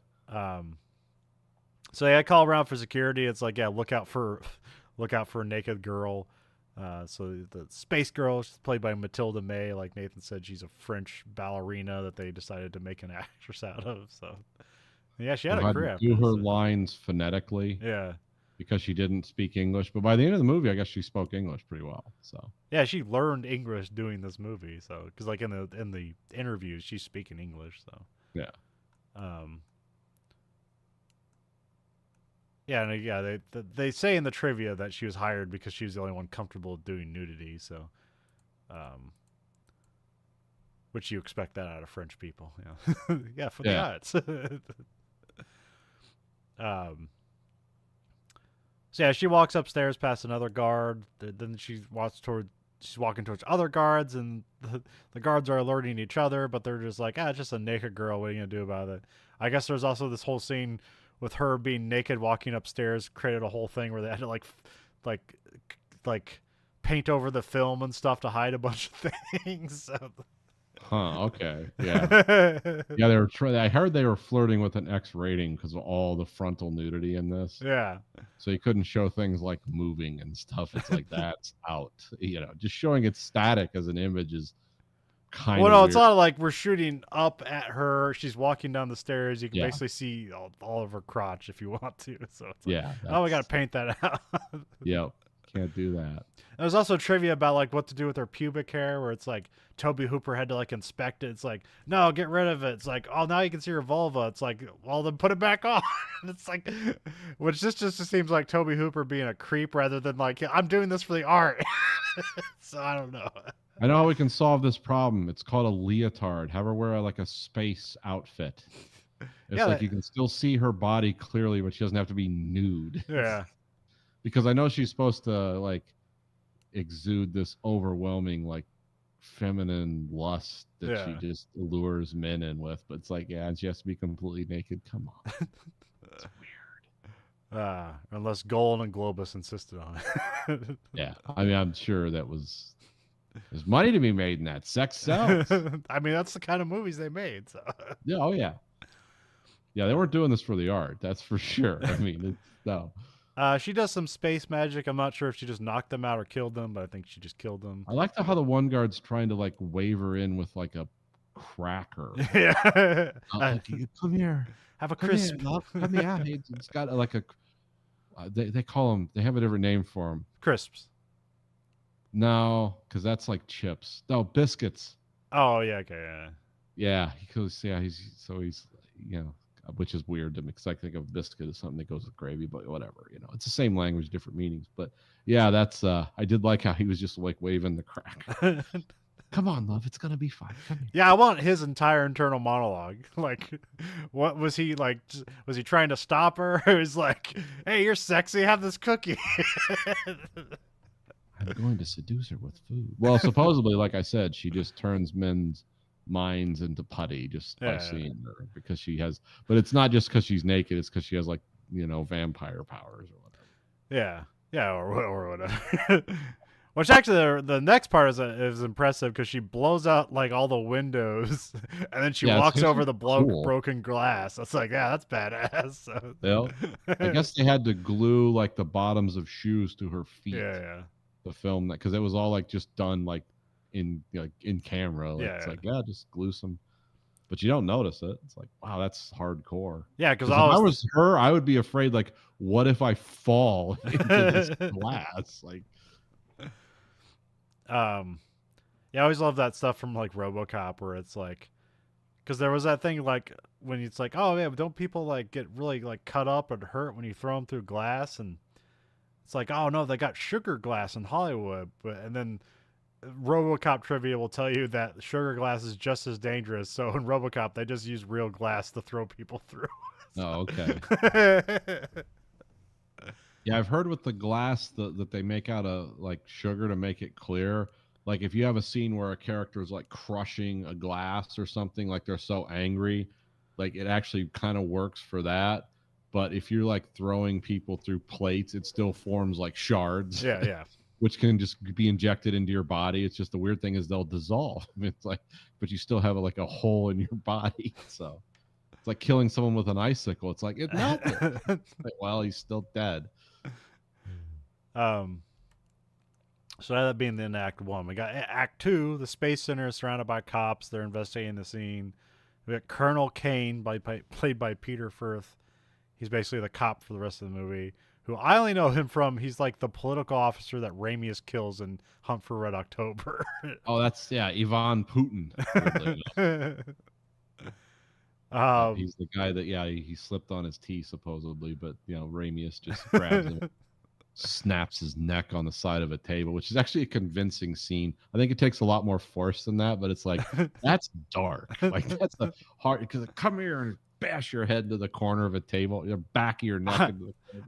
So I call around for security. It's like, look out for a naked girl. So the space girl is played by Matilda May. Like Nathan said, she's a French ballerina that they decided to make an actress out of. So yeah, she had a career. Do her lines phonetically. Yeah. Because she didn't speak English, but by the end of the movie, I guess she spoke English pretty well. So yeah, she learned English doing this movie. So because like in the interviews, she's speaking English. So yeah, they say in the trivia that she was hired because she was the only one comfortable doing nudity. So, which you expect that out of French people. Yeah, for the arts. So yeah, she walks upstairs past another guard. Then she's walking towards other guards, and the guards are alerting each other, but they're just like, it's just a naked girl. What are you gonna do about it? I guess there's also this whole scene with her being naked walking upstairs, created a whole thing where they had to like paint over the film and stuff to hide a bunch of things. So. Okay. Yeah. Yeah. They were. I heard they were flirting with an X rating because of all the frontal nudity in this. Yeah. So you couldn't show things like moving and stuff. It's like that's out. Just showing it static as an image is kind of. Well, no, weird. it's not like we're shooting up at her. She's walking down the stairs. You can basically see all of her crotch if you want to. So it's like, we got to paint that out. Yep. Can't do that. There's also trivia about like what to do with her pubic hair, where it's like Toby Hooper had to like inspect it. It's like, no, get rid of it. It's like, oh, now you can see her vulva. It's like, well, then put it back on. It's like, which just seems like Toby Hooper being a creep rather than like, I'm doing this for the art. So I don't know. I know how we can solve this problem. It's called a leotard. Have her wear like a space outfit. It's like you can still see her body clearly, but she doesn't have to be nude. Yeah. Because I know she's supposed to like exude this overwhelming like feminine lust that she Yeah. just allures men in with. But it's like, yeah, and she has to be completely naked. Come on, it's weird. Unless Golan and Globus insisted on it. Yeah, I mean, I'm sure there's money to be made in that. Sex sells. I mean, that's the kind of movies they made. So. Yeah, oh yeah, yeah. They weren't doing this for the art, that's for sure. I mean, no. She does some space magic. I'm not sure if she just knocked them out or killed them, but I think she just killed them. I like how the one guard's trying to like waver in with like a cracker. Yeah. Come here. Have a Come crisp. here, love. Come here. It's got like a. They call them. They have a different name for them. Crisps. No, because that's like chips. No, biscuits. Oh yeah, okay, yeah. Yeah, he goes. Yeah, he's you know, which is weird to me because I think of biscuit as something that goes with gravy, but whatever. You know, it's the same language, different meanings. But yeah, that's. I did like how he was just like waving the cracker. Come on, love. It's gonna be fine. Come here. Yeah, I want his entire internal monologue. Like, what was he like? Was he trying to stop her? It was like, "Hey, you're sexy. Have this cookie." I'm going to seduce her with food. Well, supposedly, like I said, she just turns men's minds into putty just by seeing her because she has. But it's not just because she's naked; it's because she has like vampire powers or whatever. Yeah, or whatever. Which actually, the next part is impressive because she blows out like all the windows, and then she walks over the broken glass. That's like, yeah, that's badass. So. Well, I guess they had to glue like the bottoms of shoes to her feet. Yeah. To film that because it was all like just done like in camera. Like, it's like just glue some, but you don't notice it. It's like, wow, that's hardcore. Yeah, because if I was her, I would be afraid. Like, what if I fall into this glass? Like, I always love that stuff from like RoboCop where it's like, because there was that thing like when it's like, oh yeah, but don't people like get really like cut up and hurt when you throw them through glass? And it's like, oh no, they got sugar glass in Hollywood, and then RoboCop trivia will tell you that sugar glass is just as dangerous. So in RoboCop, they just use real glass to throw people through. Oh, okay. Yeah, I've heard with the glass that they make out of like sugar to make it clear. Like if you have a scene where a character is like crushing a glass or something, like they're so angry, like it actually kind of works for that. But if you're like throwing people through plates, it still forms like shards. Yeah. Which can just be injected into your body. It's just the weird thing is they'll dissolve. I mean, it's like, but you still have like a hole in your body. So it's like killing someone with an icicle. It's like it melted. Like, well, he's still dead. So that being the end of Act 1, we got Act 2. The Space Center is surrounded by cops. They're investigating the scene. We got Colonel Kane, played by Peter Firth. He's basically the cop for the rest of the movie, who I only know him from, he's like the political officer that Ramius kills in Hunt for Red October. Oh, that's, Ivan Putin. He's the guy that, he slipped on his tea, supposedly, but, Ramius just grabs him, snaps his neck on the side of a table, which is actually a convincing scene. I think it takes a lot more force than that, but it's like, that's dark. Like, that's the hard, because come here and bash your head to the corner of a table, your back of your neck.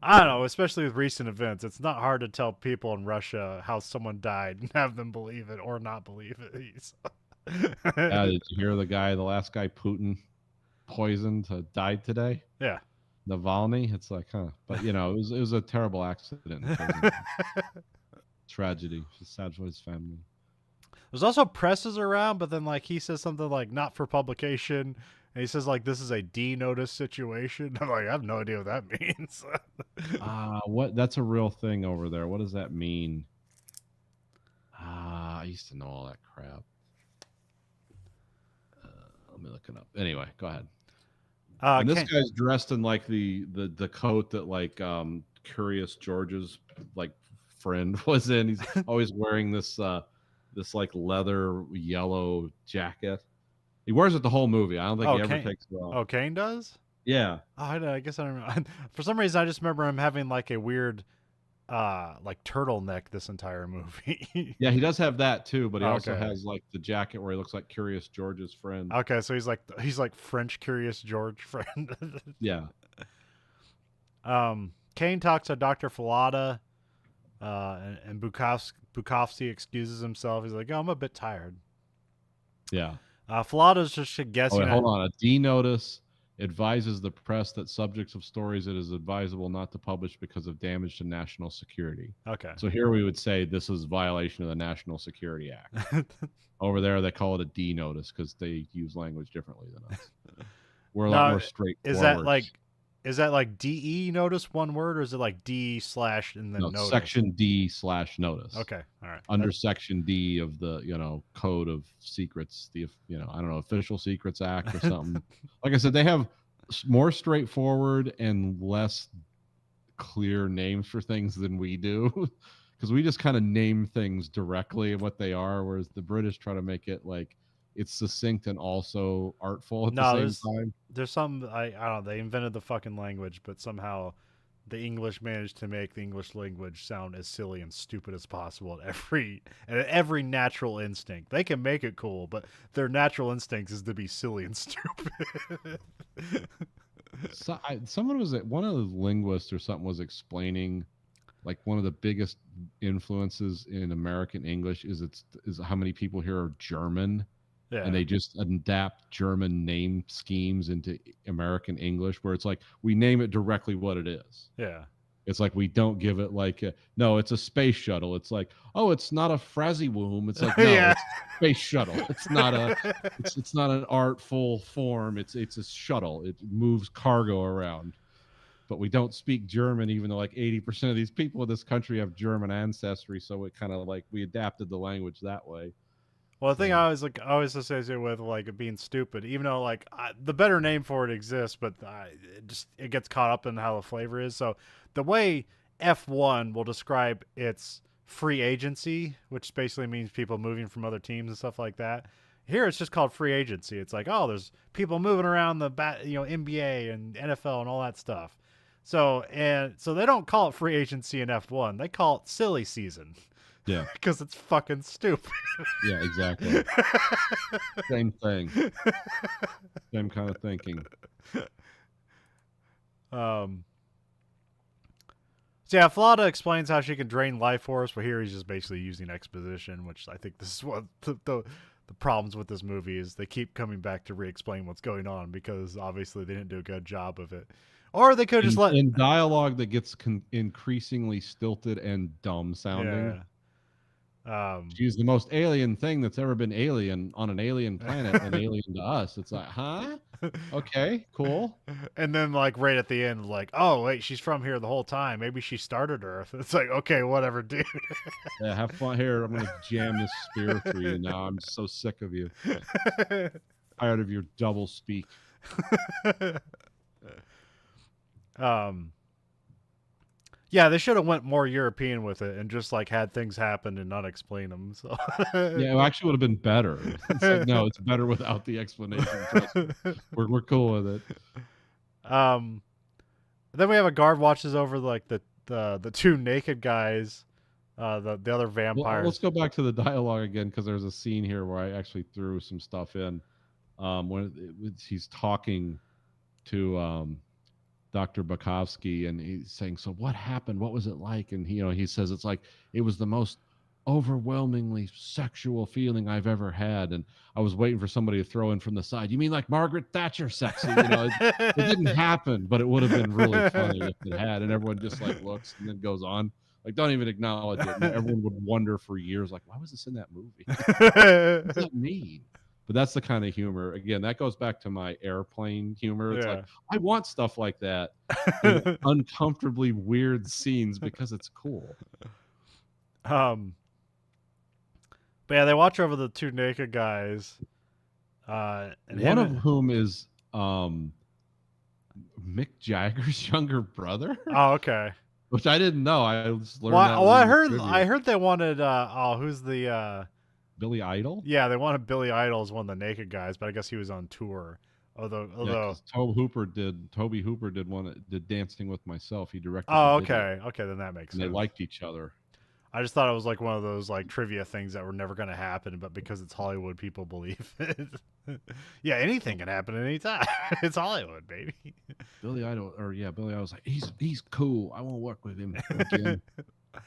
I don't know, especially with recent events, it's not hard to tell people in Russia how someone died and have them believe it or not believe it. Did you hear the last guy Putin poisoned died today? Yeah. Navalny. It's like, but it was a terrible accident. Tragedy. It's sad for his family. There's also presses around, but then like he says something like not for publication. And he says, like, this is a D-notice situation. I'm like, I have no idea what that means. What? That's a real thing over there. What does that mean? I used to know all that crap. Let me look it up. Anyway, go ahead. And this guy's dressed in, like, the coat that, like, Curious George's, like, friend was in. He's always wearing this, like, leather yellow jacket. He wears it the whole movie. I don't think he ever takes it off. Oh, Kane does? Yeah. Oh, I guess I don't remember. For some reason, I just remember him having like a weird, like turtleneck this entire movie. Yeah, he does have that too, but he also has like the jacket where he looks like Curious George's friend. Okay, so he's like French Curious George friend. Yeah. Kane talks to Dr. Falada, and Bukowski excuses himself. He's like, "Oh, I'm a bit tired." Yeah. Flauda's just Oh, wait, guessing at. hold on. A D notice advises the press that subjects of stories it is advisable not to publish because of damage to national security. Okay. So here we would say this is violation of the National Security Act. Over there, they call it a D notice because they use language differently than us. We're a lot Now, more is that straightforward. like DE notice one word, or is it like D slash and then No, notice? Section D/notice. Okay, all right. Under Section D of the Code of Secrets, the I don't know, Official Secrets Act or something. Like I said, they have more straightforward and less clear names for things than we do, because we just kind of name things directly what they are, whereas the British try to make it like it's succinct and also artful at the No, same time. there's some I don't know. They invented the fucking language, but somehow the English managed to make the English language sound as silly and stupid as possible at every natural instinct. They can make it cool, but their natural instinct is to be silly and stupid. So someone was one of the linguists or something was explaining like one of the biggest influences in American English is how many people here are German, Yeah. and they just adapt German name schemes into American English, where it's like we name it directly what it is. Yeah. It's like we don't give it like no, it's a space shuttle. It's like, oh, it's not a frazzy womb. It's like, no, Yeah. it's a space shuttle. It's not it's not an artful form. It's a shuttle. It moves cargo around. But we don't speak German, even though like 80% of these people in this country have German ancestry. So it kind of like we adapted the language that way. Well, the thing I always associate with like it being stupid, even though like the better name for it exists, but it gets caught up in how the flavor is. So the way F1 will describe its free agency, which basically means people moving from other teams and stuff like that. Here it's just called free agency. It's like, oh, there's people moving around the NBA and NFL and all that stuff. So they don't call it free agency in F1. They call it silly season. Yeah. Because it's fucking stupid. Yeah, exactly. Same thing. Same kind of thinking. So yeah, Flauda explains how she can drain Lifeforce, but here he's just basically using exposition, which I think this is what the problems with this movie is. They keep coming back to re-explain what's going on because obviously they didn't do a good job of it. Or they could just let in dialogue that gets increasingly stilted and dumb sounding. Yeah. She's the most alien thing that's ever been alien on an alien planet and alien to us. It's like, huh? Okay, cool. And then like right at the end, like, oh wait, she's from here the whole time. Maybe she started Earth. It's like, okay, whatever, dude. Yeah, have fun here. I'm gonna jam this spear through you now. I'm so sick of you. Tired of your double speak. Yeah, they should have went more European with it and just like had things happen and not explain them. So yeah, it actually would have been better. It's like, no, it's better without the explanation. We're cool with it. Then we have a guard watches over like the two naked guys, the other vampires. Well, let's go back to the dialogue again because there's a scene here where I actually threw some stuff in. When he's talking to Dr. Bukowski, and he's saying, so what happened? What was it like? And he says it's like it was the most overwhelmingly sexual feeling I've ever had. And I was waiting for somebody to throw in from the side, you mean like Margaret Thatcher sexy? It didn't happen, but it would have been really funny if it had. And everyone just like looks and then goes on. Like, don't even acknowledge it. And everyone would wonder for years, like, why was this in that movie? What does that mean? But that's the kind of humor. Again, that goes back to my airplane humor. It's like, I want stuff like that in uncomfortably weird scenes because it's cool. But yeah, they watch over the two naked guys. And one of whom is Mick Jagger's younger brother. Oh, okay. Which I didn't know. I just learned that. Well, I heard they wanted who's the Billy Idol? Yeah, they wanted Billy Idol as one of the naked guys, but I guess he was on tour. Although Toby Hooper did Dancing with Myself. He directed. Oh, okay. Okay, then that makes sense. They liked each other. I just thought it was like one of those like trivia things that were never going to happen, but because it's Hollywood, people believe it. Yeah, anything can happen at any time. It's Hollywood, baby. Billy Idol was like, he's cool. I won't work with him again.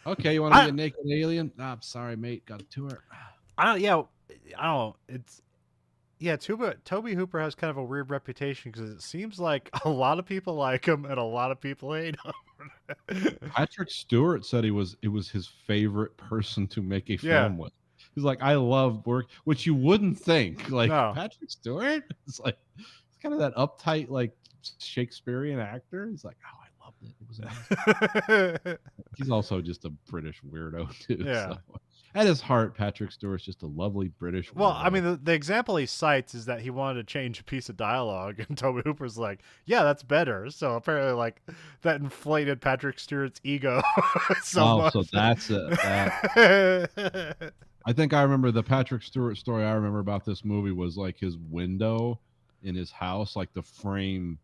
Okay, you want to be a naked alien? I'm sorry, mate. Got a tour. I don't. It's yeah, Toby Hooper has kind of a weird reputation because it seems like a lot of people like him and a lot of people hate him. Patrick Stewart said it was his favorite person to make a Yeah, film with. He's like, I love work, which you wouldn't think. Like no, Patrick Stewart, it's like it's kind of that uptight, like Shakespearean actor. He's like, oh, I loved it. It was amazing. He's also just a British weirdo too. yeah. So at his heart, Patrick Stewart's just a lovely British Well, I weirdo. mean, the example he cites is that he wanted to change a piece of dialogue, and Toby Hooper's like, "Yeah, that's better." So apparently, like that inflated Patrick Stewart's ego so Oh, much. so that's it. That I think I remember the Patrick Stewart story I remember about this movie was like his window in his house, like the frame,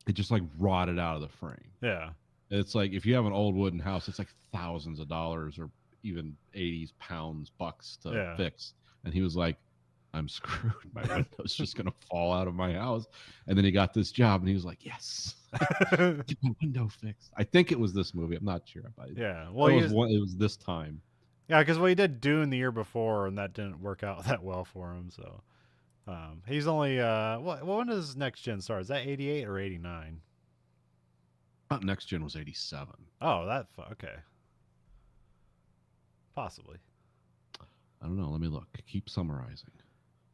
it just like rotted out of the frame. Yeah, It's like if you have an old wooden house, it's like thousands of dollars or even 80s pounds, bucks to yeah. fix. And he was like, I'm screwed. My window's just gonna fall out of my house. And then he got this job and he was like, yes, get my window fixed. I think it was this movie. I'm not sure, but Yeah. Well, he was, it was this time. yeah, because he did Dune the year before, and that didn't work out that well for him. So he's only when does next gen start? Is that 88 or 89? Next Gen was 87. Oh, okay, possibly. I don't know. Let me look. Keep summarizing.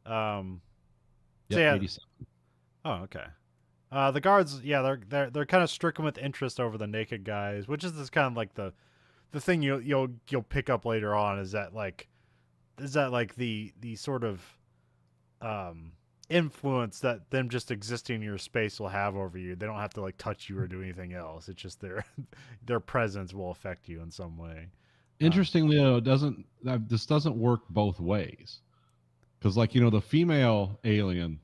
Um, so Yep, yeah. 87. Oh, okay. The guards, yeah, they're kind of stricken with interest over the naked guys, which is this kind of like the thing you'll pick up later on is that like the sort of influence that them just existing in your space will have over you. They don't have to like touch you or do anything else. It's just their presence will affect you in some way. Interestingly, though, this doesn't work both ways. Because, like, you know, the female alien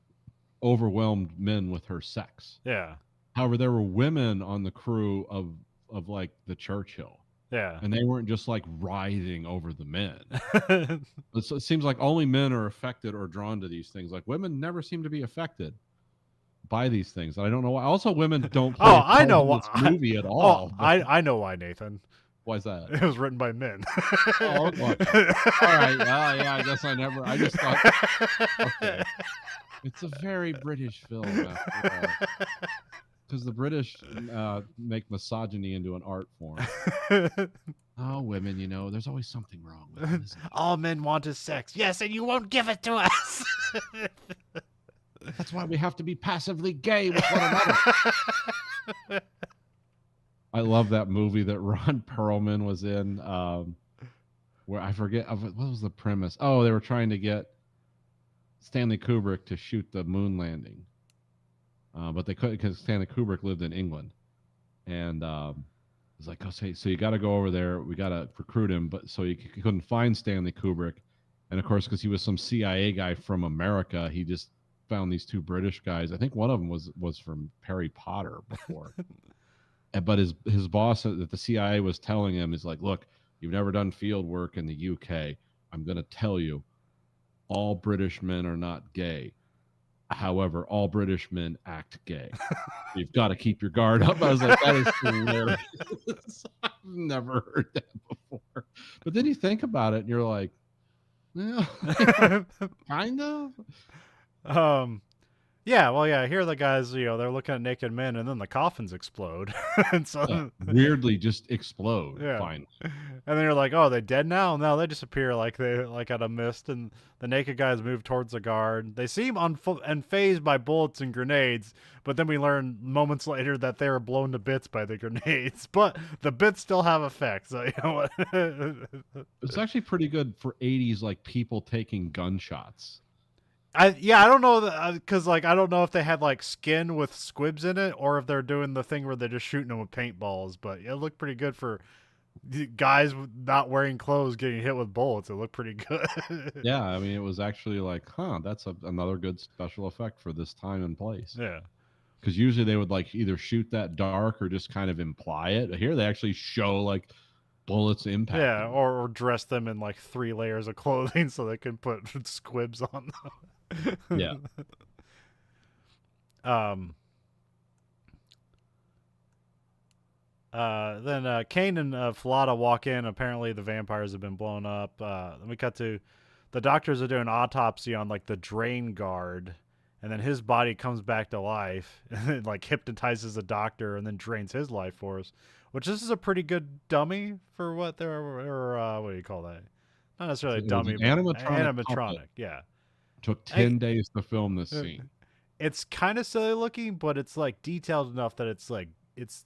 overwhelmed men with her sex. Yeah, However, there were women on the crew of like the Churchill, yeah. and they weren't just like writhing over the men. So it seems like only men are affected or drawn to these things. Like women never seem to be affected by these things. I don't know why. Also, women don't play Oh, a I part know in why. this movie at Oh, all. I know why, Nathan. Why is that? It was written by men. Oh, okay. All right. Yeah, I guess I just thought, okay. It's a very British film, because the British make misogyny into an art form. Oh, women, you know, there's always something wrong with them. All men want is sex. Yes, and you won't give it to us. That's why we have to be passively gay with one another. I love that movie that Ron Perlman was in, where I forget what was the premise. Oh, they were trying to get Stanley Kubrick to shoot the moon landing, but they couldn't because Stanley Kubrick lived in England, and it's like, oh, so you got to go over there. We got to recruit him, but so he couldn't find Stanley Kubrick, and of course, because he was some CIA guy from America, he just found these two British guys. I think one of them was from Harry Potter before. But his boss that the CIA was telling him is like, look, you've never done field work in the UK. I'm going to tell you, all British men are not gay. However, all British men act gay. You've got to keep your guard up. I was like, that is hilarious. I've never heard that before. But then you think about it and you're like, yeah, kind of. Yeah, well, yeah. Here, the guys, they're looking at naked men, and then the coffins explode, and so weirdly just explode. yeah. Finally, and then you're like, oh, they dead now? No, they disappear like out of mist, and the naked guys move towards the guard. They seem unfazed by bullets and grenades, but then we learn moments later that they were blown to bits by the grenades. But the bits still have effect, so you know what? it's actually pretty good for '80s, like people taking gunshots. I don't know because like I don't know if they had like skin with squibs in it or if they're doing the thing where they're just shooting them with paintballs. But it looked pretty good for guys not wearing clothes getting hit with bullets. It looked pretty good. Yeah, I mean, it was actually like, that's another good special effect for this time and place. Yeah, because usually they would like either shoot that dark or just kind of imply it. Here they actually show like bullets impact. Yeah, or dress them in like 3 layers of clothing so they can put squibs on them. Yeah. Then Kane and Falada walk in. Apparently, the vampires have been blown up. Then we cut to the doctors are doing an autopsy on like the drain guard, and then his body comes back to life and it, like hypnotizes the doctor and then drains his life force. Which this is a pretty good dummy for what they're or what do you call that? Not necessarily a It was dummy, an but animatronic puppet. animatronic. Yeah, Took I, 10 days to film this uh, scene. it's kind of silly looking, but it's like detailed enough that it's like it's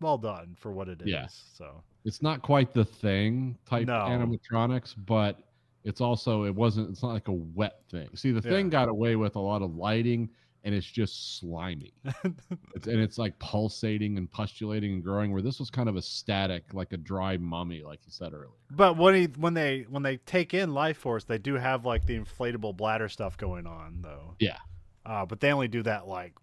well done for what it Yeah. is. So It's not quite the Thing type no, animatronics, but it's also it's not like a wet thing. See, the yeah. Thing got away with a lot of lighting and it's just slimy. It's like pulsating and pustulating and growing, where this was kind of a static, like a dry mummy, like you said earlier. But when they take in Life Force, they do have like the inflatable bladder stuff going on though. Yeah. But they only do that like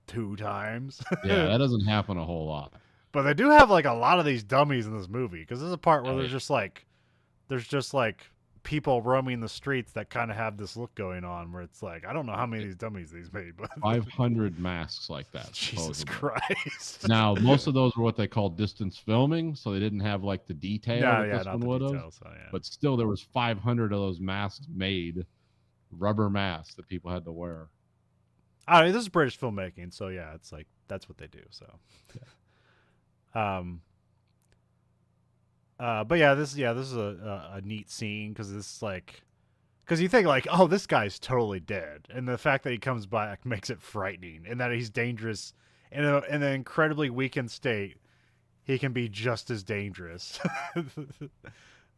2 times. Yeah, that doesn't happen a whole lot. But they do have like a lot of these dummies in this movie because there's a part where Oh, there's just like people roaming the streets that kind of have this look going on where it's like I don't know how many of these dummies these made, but 500 masks like that. Jesus Supposedly. Christ. Now, most of those were what they called distance filming, so they didn't have like the detail No, that yeah, this not one the would have. details. So, yeah. But still, there was 500 of those masks made, rubber masks that people had to wear. I mean, this is British filmmaking, so yeah, it's like that's what they do. So, but yeah, this is a neat scene because this is like because you think like, oh, this guy's totally dead, and the fact that he comes back makes it frightening, and that he's dangerous in an incredibly weakened state. He can be just as dangerous.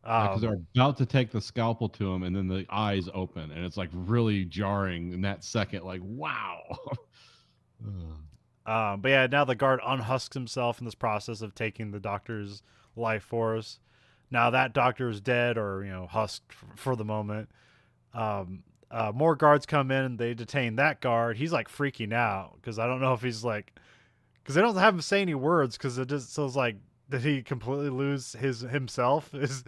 Because they're about to take the scalpel to him, and then the eyes open, and it's like really jarring in that second. Like, wow. But yeah, now the guard unhusks himself in this process of taking the doctor's life force. Now that doctor is dead, or husked for the moment. More guards come in and they detain that guard. He's like freaking out because I don't know if he's like because they don't have him say any words because it just feels like did he completely lose himself is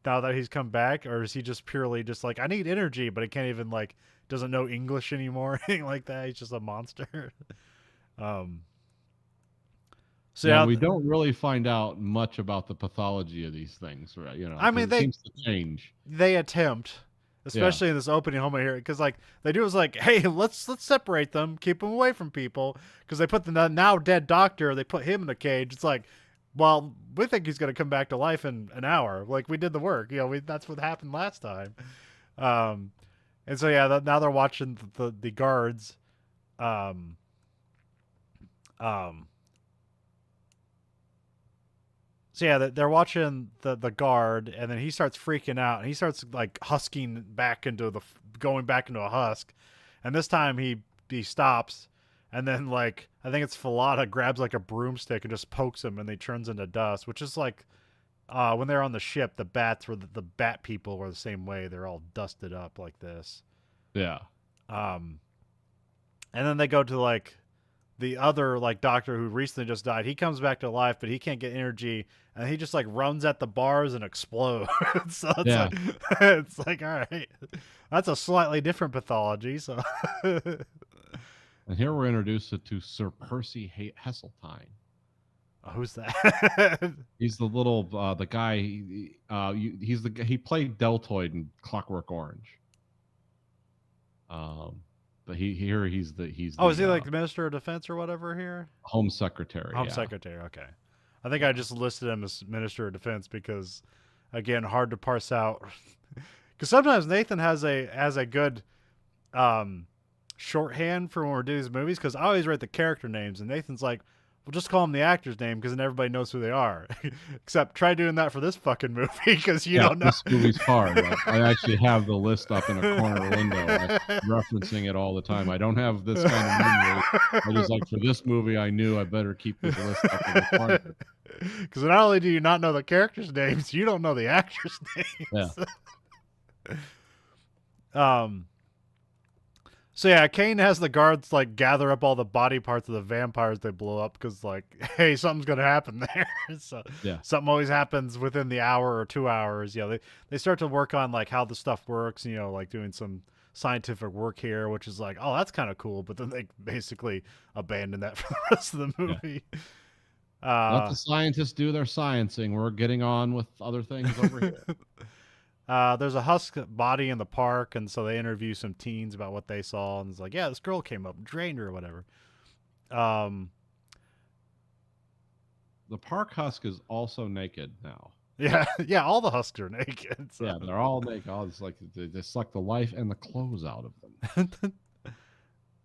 now that he's come back, or is he just purely just like I need energy, but he can't even like doesn't know English anymore, anything like that. He's just a monster. So Yeah, yeah, we don't really find out much about the pathology of these things, right? I 'Cause mean it seems to change. they attempt, especially in this opening home here, because like they do is like, hey, let's separate them, keep them away from people, because they put the now dead doctor, they put him in a cage. It's like, well, we think he's gonna come back to life in an hour. Like we did the work, that's what happened last time. And so yeah, now they're watching the guards. Um, um, So yeah, they're watching the guard, and then he starts freaking out, and he starts like husking back into going back into a husk, and this time he stops, and then like I think it's Falada grabs like a broomstick and just pokes him, and he turns into dust, which is like when they're on the ship, the bats were the bat people were the same way. They're all dusted up like this. Yeah. And then they go to like the other like doctor who recently just died. He comes back to life, but he can't get energy, and he just like runs at the bars and explodes. So it's like it's like all right, that's a slightly different pathology. So And here we're introduced to Sir Percy Heseltine. Who's that? He's the little the guy. He's he played Deltoid in Clockwork Orange. But he's the is he like the Minister of Defense or whatever here? Home Secretary. Home Secretary. Okay, I think I just listed him as Minister of Defense because, again, hard to parse out. Because sometimes Nathan has a good shorthand for when we're doing these movies. Because I always write the character names, and Nathan's like, "We'll just call them the actor's name because then everybody knows who they are." Except try doing that for this fucking movie because you don't know. This movie's hard. I actually have the list up in a corner window. I'm referencing it all the time. I don't have this kind of memory. I just like for this movie, I knew I better keep this list up in the corner. Because not only do you not know the characters' names, you don't know the actors' names. Yeah. So yeah, Kane has the guards like gather up all the body parts of the vampires they blow up because like, hey, something's gonna happen there. So Yeah. something always happens within the hour or 2 hours. They start to work on like how the stuff works. Like doing some scientific work here, which is like, oh, that's kind of cool. But then they basically abandon that for the rest of the movie. Let the scientists do their sciencing. We're getting on with other things over here. There's a husk body in the park, and so they interview some teens about what they saw, and it's like, yeah, this girl came up and drained her or whatever. Um, The park husk is also naked now. yeah, yeah, all the husks are naked. So. Yeah, they're all naked. All it's like they suck the life and the clothes out of them.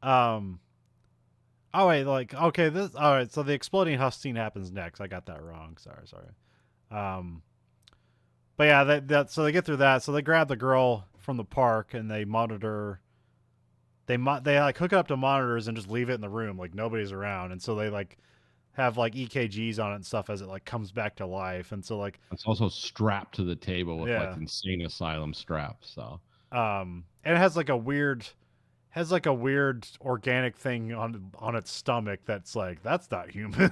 um, oh wait, like okay, this all right. So the exploding husk scene happens next. I got that wrong. Sorry. Um, but yeah, so they get through that. So they grab the girl from the park and they monitor. They like hook it up to monitors and just leave it in the room like nobody's around, and so they like have like EKGs on it and stuff as it like comes back to life, and so like It's also strapped to the table with like yeah, insane asylum straps. So and it has like a weird organic thing on its stomach that's like that's not human.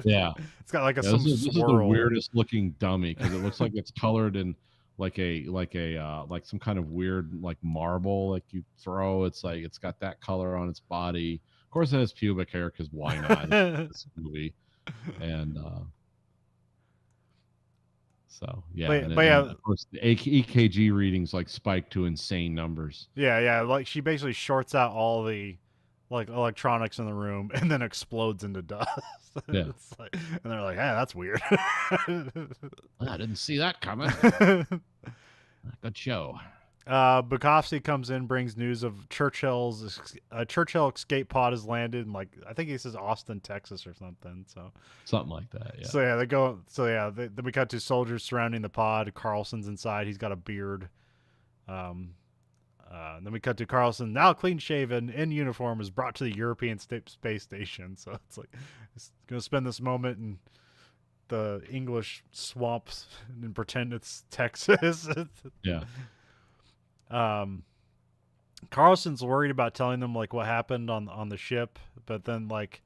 yeah, It's got like yeah. some This is the swirl. weirdest looking dummy because it looks like it's colored in like some kind of weird like marble like you throw. It's like it's got that color on its body. Of course, it has pubic hair because why not? It's this movie, and so yeah, but and yeah, of course the EKG readings like spike to insane numbers. yeah, like she basically shorts out all the like electronics in the room and then explodes into dust. Yeah, It's like, and they're like, "Hey, that's weird." I didn't see that coming. Good show. Bukowski comes in, brings news of Churchill escape pod has landed in like I think he says Austin, Texas or something. Something like that. Yeah. So yeah, they go. So yeah, then we cut to soldiers surrounding the pod. Carlson's inside. He's got a beard. Um, then we cut to Carlson, now clean shaven, in uniform, is brought to the European Space Station. So it's like it's gonna spend this moment in the English swamps and pretend it's Texas. Yeah. um, Carlson's worried about telling them like what happened on the ship, but then like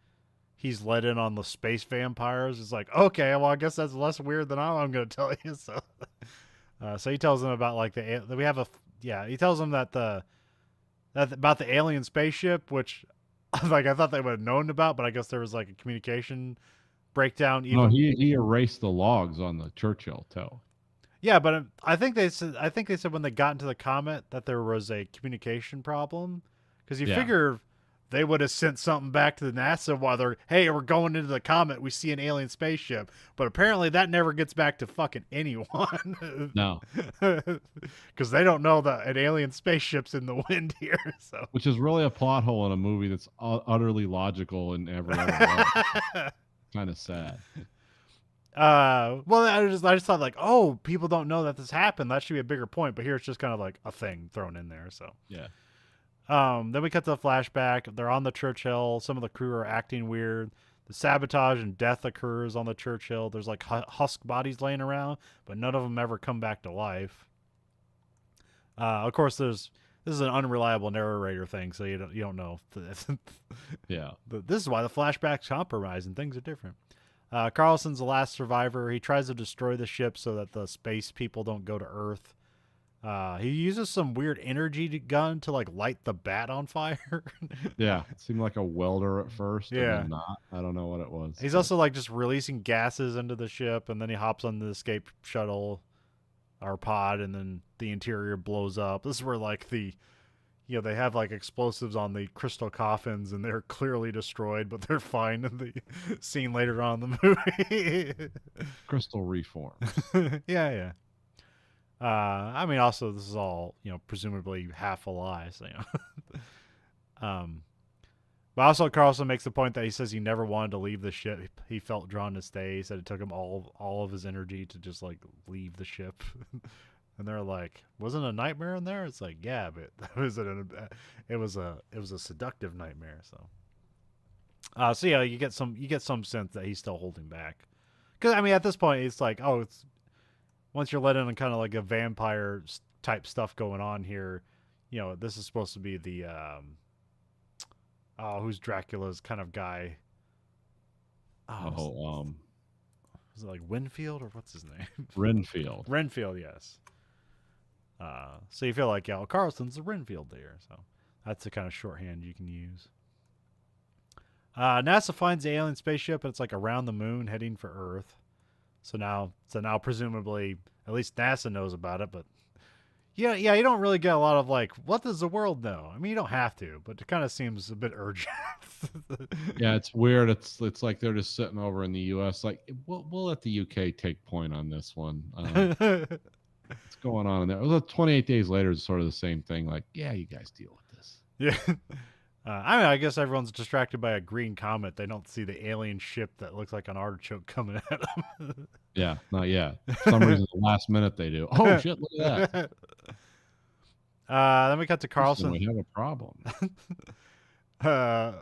he's let in on the space vampires. It's like, okay, well I guess that's less weird than I'm going to tell you. So he tells them about like we have a he tells them that about the alien spaceship, which like I thought they would have known about, but I guess there was like a communication breakdown. No, Even he erased the logs on the Churchill too. yeah, but I think they said when they got into the comet that there was a communication problem because you Yeah. figure they would have sent something back to the NASA while they're hey we're going into the comet, we see an alien spaceship, but apparently that never gets back to fucking anyone. No. Because they don't know that an alien spaceship's in the wind here. So Which is really a plot hole in a movie that's utterly logical in every other way. Kind of sad. well, I just thought like, oh, people don't know that this happened. That should be a bigger point. But here it's just kind of like a thing thrown in there. So Yeah. then we cut to the flashback. They're on the Churchill. Some of the crew are acting weird. The sabotage and death occurs on the Churchill. There's like husk bodies laying around, but none of them ever come back to life. Of course, this is an unreliable narrator thing, so you don't know. Yeah. This is why the flashbacks compromise and things are different. Carlson's the last survivor. He tries to destroy the ship so that the space people don't go to Earth. He uses some weird energy gun to like light the bat on fire. Yeah. It seemed like a welder at first and Yeah. then not. I don't know what it was. He's but- also like just releasing gases into the ship, and then he hops on the escape shuttle or pod, and then the interior blows up. This is where like they have like explosives on the crystal coffins, and they're clearly destroyed, but they're fine in the scene later on in the movie. Crystal reform. Yeah. I mean, also this is all presumably half a lie. So but also Carlson makes the point that he says he never wanted to leave the ship. He felt drawn to stay. He said it took him all of his energy to just like leave the ship. And they're like, "Wasn't a nightmare in there?" It's like, "Yeah, but it was a seductive nightmare." So yeah, you get some sense that he's still holding back. Because I mean, at this point, it's like, oh, it's once you're let in on kind of like a vampire type stuff going on here. This is supposed to be the who's Dracula's kind of guy. Is it like Winfield or what's his name? Renfield. Renfield, yes. So you feel like Carlson's the Renfield there, so that's the kind of shorthand you can use. NASA finds the alien spaceship, and it's like around the moon, heading for Earth. So now presumably, at least NASA knows about it, but yeah, you don't really get a lot of like, what does the world know? I mean, you don't have to, but it kind of seems a bit urgent. Yeah, it's weird. It's like they're just sitting over in the U.S. Like we'll let the UK take point on this one. What's going on in there? Well, 28 days later is sort of the same thing. Like, yeah, you guys deal with this. Yeah. I mean, I guess everyone's distracted by a green comet. They don't see the alien ship that looks like an artichoke coming at them. Yeah, not yet. For some reason, the last minute they do. Oh shit! Look at that. Then we cut to Houston, Carlson. we have a problem. I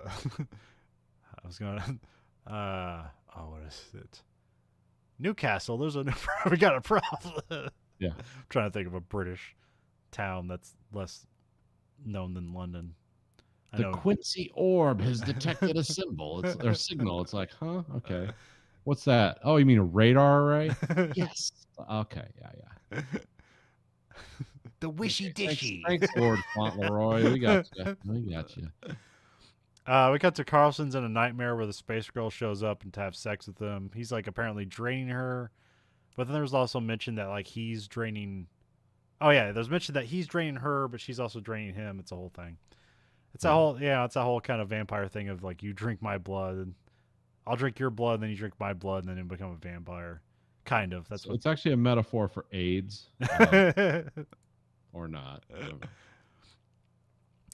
was gonna. What is it? Newcastle. There's a we got a problem. Yeah. I'm trying to think of a British town that's less known than London. I The know. Quincy orb has detected a symbol. It's or signal. It's like, huh? Okay. What's that? Oh, you mean a radar array? Yes. Okay. Yeah. The wishy dishy. Thanks, Lord Fauntleroy. We got you. We got you. We cut to Carlson's in a nightmare where the space girl shows up and to have sex with him. He's like apparently draining her, but then there's also mention that like he's draining. Oh yeah, there's mention that he's draining her, but she's also draining him. It's a whole thing. It's a whole it's a whole kind of vampire thing of like you drink my blood, and I'll drink your blood, and then you drink my blood, and then you become a vampire. Kind of. That's So what. it's actually a metaphor for AIDS, or not. I don't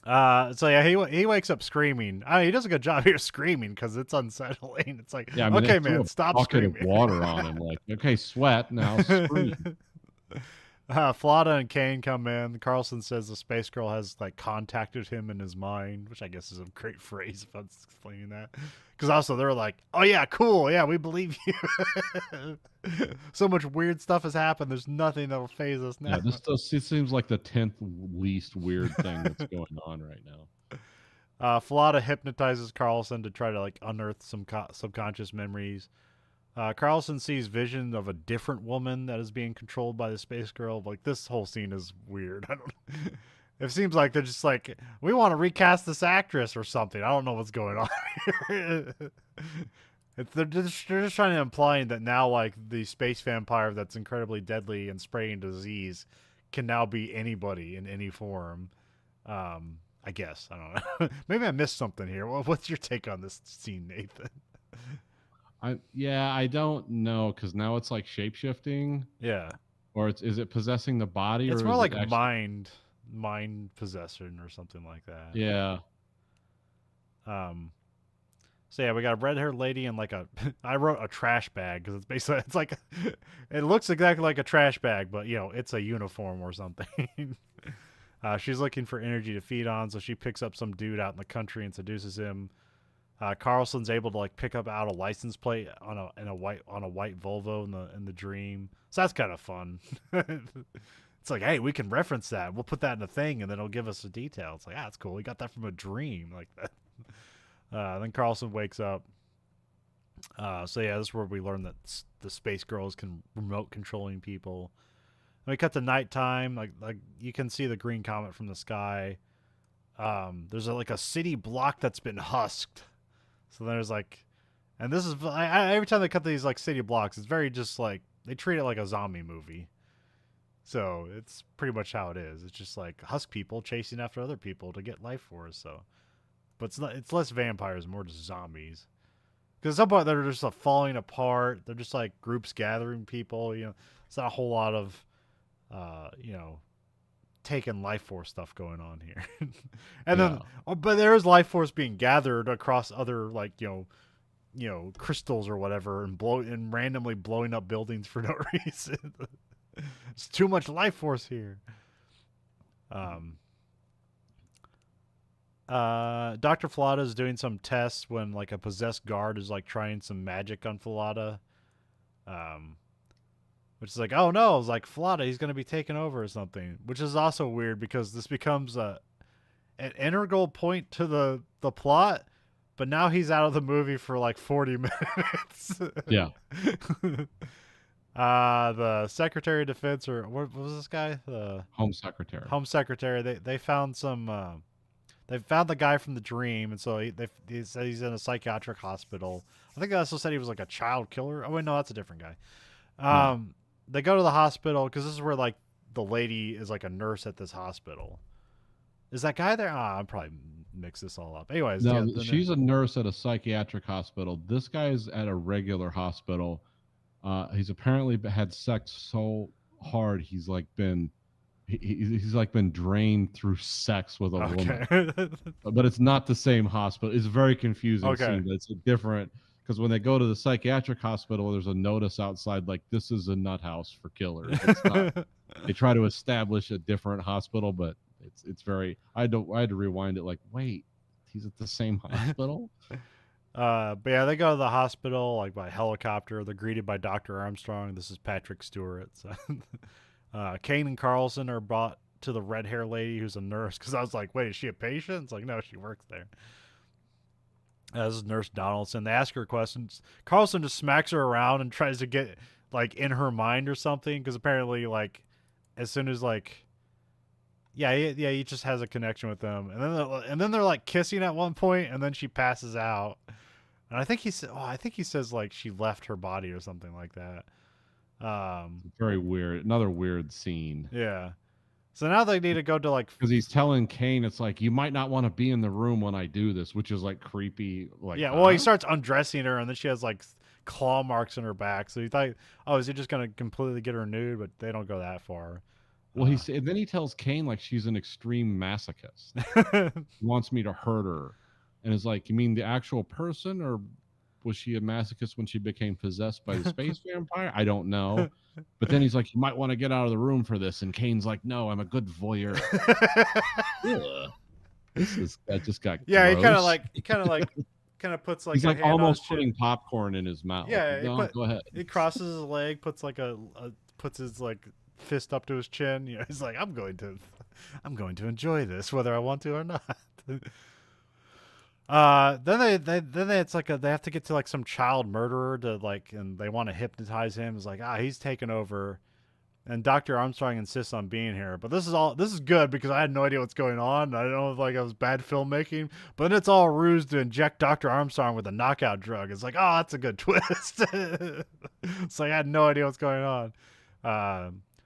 know. So yeah, he wakes up screaming. He does a good job here screaming because it's unsettling. It's like, Yeah, I mean, okay, they threw man, a stop bucket of screaming. water on him. Like, okay, sweat now. Scream. Flada and Kane come in. Carlson says the space girl has like contacted him in his mind, which I guess is a great phrase if I'm explaining that. Because also they're like, oh yeah, cool, yeah, we believe you. So much weird stuff has happened. There's nothing that'll phase us now. Yeah, this it seems like the 10th least weird thing that's going on right now. Flada hypnotizes Carlson to try to like unearth some subconscious memories. Carlson sees vision of a different woman that is being controlled by the space girl. Like this whole scene is weird. I don't. It seems like they're just like, we want to recast this actress or something. I don't know what's going on here. They're just trying to imply that now, like the space vampire that's incredibly deadly and spraying disease can now be anybody in any form. I guess I don't know. Maybe I missed something here. What's your take on this scene, Nathan? I don't know because now it's like shape shifting. Yeah, Or is it possessing the body? it's or more is like it actually, mind possession or something like that. Yeah. So yeah, we got a red-haired lady and like a I wrote a trash bag because it's basically it's like it looks exactly like a trash bag, but you know it's a uniform or something. She's looking for energy to feed on, so she picks up some dude out in the country and seduces him. Carlson's able to like pick up out a license plate on a white Volvo in the dream, so that's kind of fun. It's like, hey, we can reference that. We'll put that in a thing, and then it'll give us the detail. It's like, that's cool. We got that from a dream, like that. Then Carlson wakes up. So yeah, this is where we learn that the space girls can remote controlling people. And we cut to nighttime. Like you can see the green comet from the sky. There's like a city block that's been husked. So there's like, and this is every time they cut these like city blocks, it's very just like they treat it like a zombie movie. So it's pretty much how it is. It's just like husk people chasing after other people to get Lifeforce. So, but it's not. It's less vampires, more just zombies. Because at some point they're just like, falling apart. They're just like groups gathering people. You know, it's not a whole lot of, taking Lifeforce stuff going on here. And then, but there is Lifeforce being gathered across other like crystals or whatever, and randomly blowing up buildings for no reason. It's too much Lifeforce here. Dr. Falada is doing some tests when like a possessed guard is like trying some magic on Falada. Which is like, oh no, it's like Falada, he's gonna be taken over or something. Which is also weird because this becomes an integral point to the plot, but now he's out of the movie for like 40 minutes. Yeah. The Secretary of Defense, or what was this guy? The Home Secretary. Home Secretary. They found some. They found the guy from the dream, and so he said he's in a psychiatric hospital. I think they also said he was like a child killer. Oh wait, no, that's a different guy. They go to the hospital because this is where like the lady is like a nurse at this hospital. Is that guy there? Ah, I'm probably mix this all up. Anyways, yeah, No, she's a nurse at a psychiatric hospital. This guy's at a regular hospital. He's apparently had sex so hard he's like been he's like been drained through sex with a woman. okay. But it's not the same hospital. It's a very confusing Okay. scene. But it's a different because when they go to the psychiatric hospital, there's a notice outside like this is a nut house for killers. It's not. They try to establish a different hospital, but it's very. I had to rewind it. Like, wait, he's at the same hospital. But yeah, they go to the hospital like by helicopter. They're greeted by Dr. Armstrong. This is Patrick Stewart. So, Kane and Carlson are brought to the red hair lady who's a nurse because I was like, wait, is she a patient? It's like, no, she works there. This is Nurse Donaldson. They ask her questions. Carlson just smacks her around and tries to get like in her mind or something because apparently like as soon as like he just has a connection with them, and then they're like kissing at one point, and then she passes out, and I think he says like she left her body or something like that. Very weird. Another weird scene. Yeah. So now they need to go to like because he's telling Kane, it's like you might not want to be in the room when I do this, which is like creepy. Like well, he starts undressing her, and then she has like claw marks in her back. So he thought, oh, is he just gonna completely get her nude? But they don't go that far. Well, and then he tells Kane like she's an extreme masochist. He wants me to hurt her, and it's like, you mean the actual person, or was she a masochist when she became possessed by the space vampire? I don't know. But then he's like, you might want to get out of the room for this, and Kane's like, no, I'm a good voyeur. That just got yeah. gross. He kind of puts like he's a like hand almost on his putting popcorn in his mouth. Yeah, no, go ahead. He crosses his leg, puts like puts his like fist up to his chin. You know, he's like, I'm going to enjoy this whether I want to or not. Then it's like they have to get to like some child murderer to like, and they want to hypnotize him. It's like, he's taken over, and Dr. Armstrong insists on being here. But this is good because I had no idea what's going on. I don't know if like it was bad filmmaking, but then it's all a ruse to inject Dr. Armstrong with a knockout drug. It's like, oh, that's a good twist. It's like I had no idea what's going on.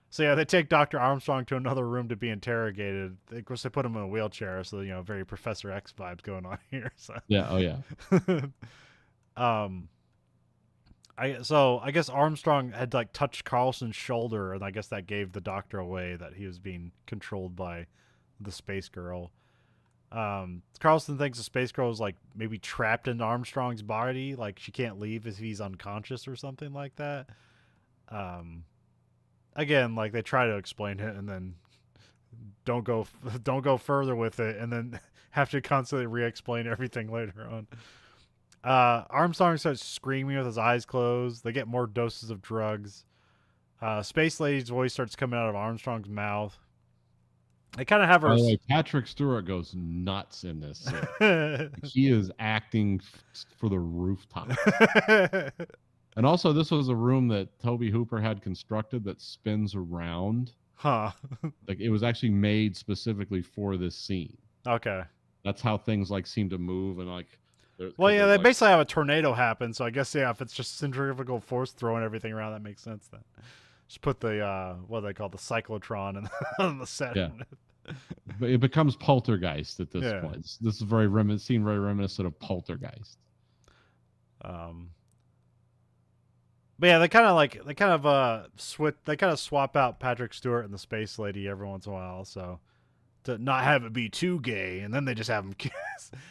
So yeah, they take Dr. Armstrong to another room to be interrogated. Of course, they put him in a wheelchair, so very Professor X vibes going on here. So yeah, oh yeah. I guess Armstrong had like touched Carlson's shoulder, and I guess that gave the doctor away that he was being controlled by the space girl. Carlson thinks the space girl is like maybe trapped in Armstrong's body, like she can't leave if he's unconscious or something like that. Again, like they try to explain it and then don't go further with it, and then have to constantly re-explain everything later on. Armstrong starts screaming with his eyes closed. They get more doses of drugs. Space Lady's voice starts coming out of Armstrong's mouth. They kind of have her. By the way, Patrick Stewart goes nuts in this scene. He is acting for the rooftop. And also, this was a room that Tobe Hooper had constructed that spins around. Huh. Like it was actually made specifically for this scene. Okay. That's how things like seem to move and like. Well, yeah, they basically have a tornado happen, so I guess if it's just centrifugal force throwing everything around, that makes sense then. Just put the what do they call the cyclotron on the set. Yeah. But it becomes Poltergeist at this point. This is very reminiscent of Poltergeist. But yeah, they kind of swap out Patrick Stewart and the Space Lady every once in a while, so to not have it be too gay, and then they just have them kiss.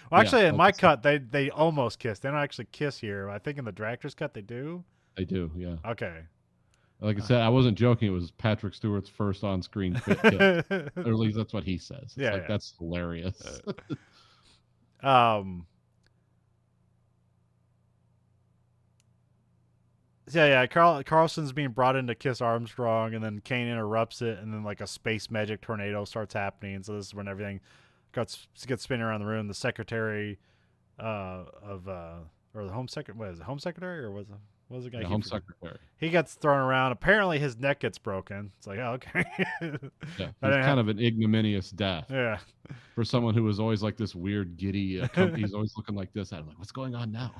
Well, actually, in my cut, they almost kiss. They don't actually kiss here. I think in the director's cut, they do. They do, yeah. Okay. Like I said, I wasn't joking. It was Patrick Stewart's first on-screen kiss. Or at least that's what he says. It's that's hilarious. Carlson's being brought in to kiss Armstrong, and then Kane interrupts it, and then like a space magic tornado starts happening. So this is when everything gets spinning around the room. The secretary or the home secretary, what is it, home secretary, or was the guy? Home secretary. He gets thrown around. Apparently his neck gets broken. It's like, oh, okay. Yeah, it's kind of an ignominious death. Yeah. For someone who was always like this weird giddy, he's always looking like this. I'm like, what's going on now?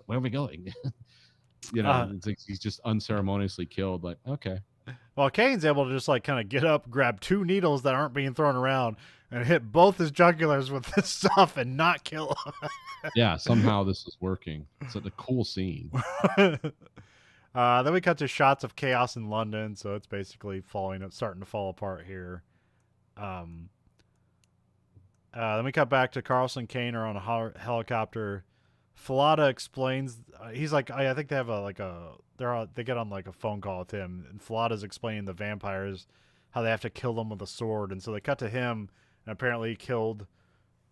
Where are we going? It's like he's just unceremoniously killed. Like, okay. Well, Kane's able to just like kind of get up, grab 2 needles that aren't being thrown around, and hit both his jugulars with this stuff and not kill Yeah, somehow this is working. It's a cool scene. him. Then we cut to shots of chaos in London, so it's basically starting to fall apart here. Um, then we cut back to Carlson and Kane are on a helicopter. Falada explains. He's like, I think they have they get on like a phone call with him, and Falada's explaining the vampires how they have to kill them with a sword, and so they cut to him, and apparently he killed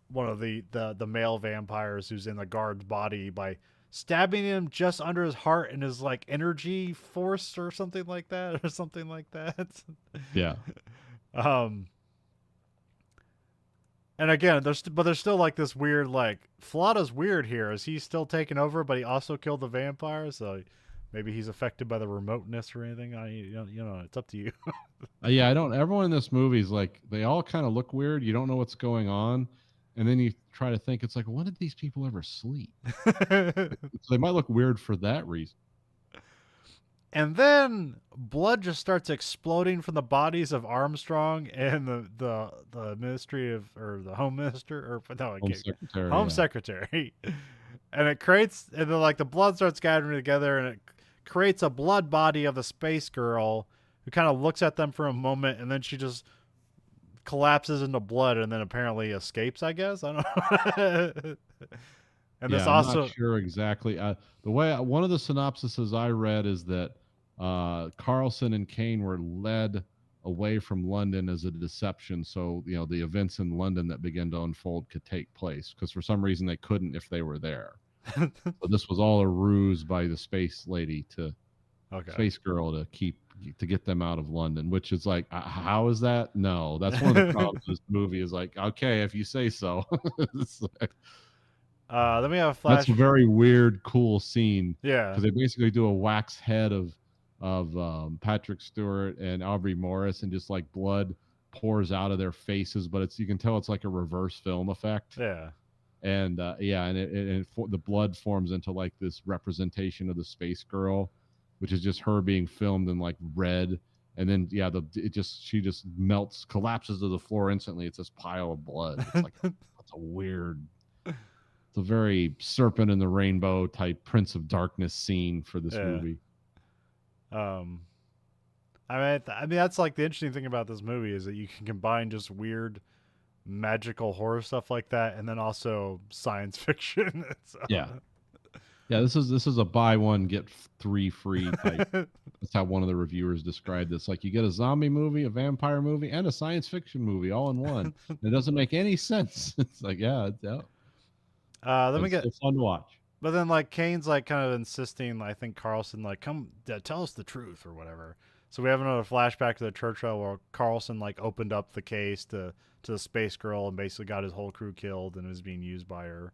one of the male vampires who's in the guard's body by stabbing him just under his heart and his like energy force or something like that or something like that. Yeah. um and again, there's still like this weird like Falada's weird here. Is he still taking over, but he also killed the vampire? So maybe he's affected by the remoteness or anything. It's up to you. Yeah, I don't. Everyone in this movie is like, they all kind of look weird. You don't know what's going on. And then you try to think, it's like, when did these people ever sleep? So they might look weird for that reason. And then blood just starts exploding from the bodies of Armstrong and the Ministry of, or the Home Minister, or no, Home Secretary. Home Yeah. Secretary. And it creates, and then like the blood starts gathering together, and it creates a blood body of the space girl who kind of looks at them for a moment, and then she just collapses into blood, and then apparently escapes. I guess I don't know. And Yeah, this I'm also not sure exactly. The way one of the synopsises I read is that Carlson and Kane were led away from London as a deception, so the events in London that began to unfold could take place, because for some reason they couldn't if they were there. So this was all a ruse by the space lady space girl to get them out of London, which is like, how is that? No, that's one of the problems with this movie is like, okay, if you say so. then we have a That's flash. a very weird, cool scene. Yeah. Because they basically do a wax head of Patrick Stewart and Aubrey Morris, and just like blood pours out of their faces, but you can tell it's like a reverse film effect. Yeah. And the blood forms into like this representation of the space girl, which is just her being filmed in like red. And then she just melts, collapses to the floor instantly. It's this pile of blood. It's like it's a weird. It's a very Serpent in the Rainbow type Prince of Darkness scene for this movie. I mean, that's like the interesting thing about this movie is that you can combine just weird, magical horror stuff like that, and then also science fiction. Yeah, this is a buy one get 3 free type. That's how one of the reviewers described this. Like, you get a zombie movie, a vampire movie, and a science fiction movie all in one. It doesn't make any sense. It's like, then we get it's fun to watch. But then like Kane's like kind of insisting, I think Carlson like, come tell us the truth or whatever. So we have another flashback to the Churchill where Carlson like opened up the case to the space girl and basically got his whole crew killed and was being used by her.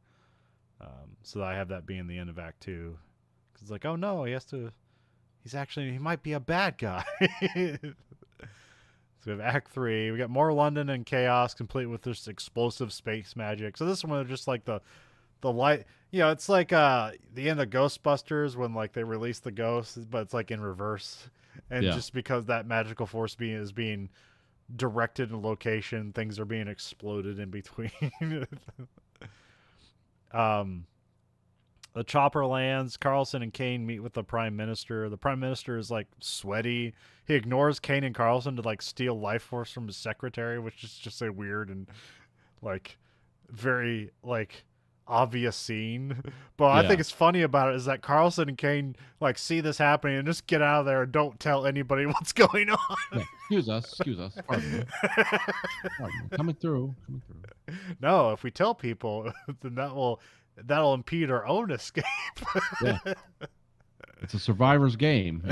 So I have that being the end of Act 2. Because it's like, oh no, he might be a bad guy. So we have Act 3. We got more London and chaos, complete with this explosive space magic. So this one is just like the light, it's like the end of Ghostbusters when like they release the ghosts, but it's like in reverse. And just because that magical force is being directed in location, things are being exploded in between. The chopper lands. Carlson and Kane meet with the Prime Minister. The Prime Minister is like sweaty. He ignores Kane and Carlson to like steal Lifeforce from his secretary, which is just a weird and like very like obvious scene. But I think it's funny about it is that Carlson and Kane like see this happening and just get out of there and don't tell anybody what's going on. Yeah, excuse us. Pardon me. Coming through. No, if we tell people, then that'll impede our own escape. Yeah. It's a survivor's game.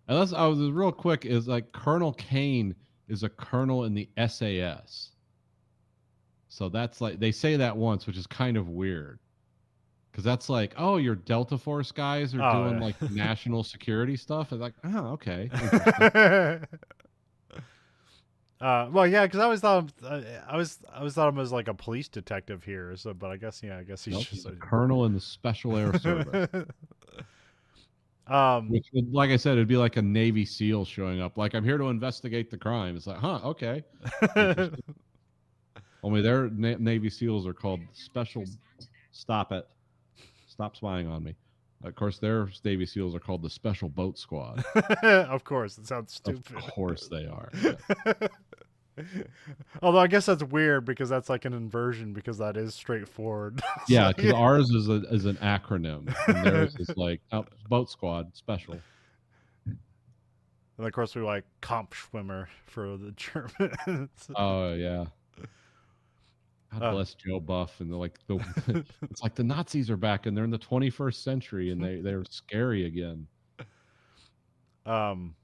Unless I was real quick, is like Colonel Kane is a colonel in the SAS. So that's like, they say that once, which is kind of weird. Because that's like, oh, your Delta Force guys are doing like national security stuff. It's like, oh, okay. Well, yeah, because I always thought him as like a police detective here. So, but I guess he's just a colonel in the Special Air Service. Um, Which would, like I said, it'd be like a Navy SEAL showing up. Like, I'm here to investigate the crime. It's like, huh, okay, interesting. Only their Navy SEALs are called special. Stop it! Stop spying on me. Of course, their Navy SEAls are called the Special Boat Squad. of course, it sounds Of stupid. course, they are. Yeah. Although I guess that's weird because that's like an inversion because that is straightforward. Yeah, Like, because ours is an acronym, and theirs is like, oh, Boat Squad Special. and of course we like Kampfschwimmer for the Germans. Oh yeah. God uh, bless Joe Buff and it's like the Nazis are back and they're in the 21st century and they're scary again. um,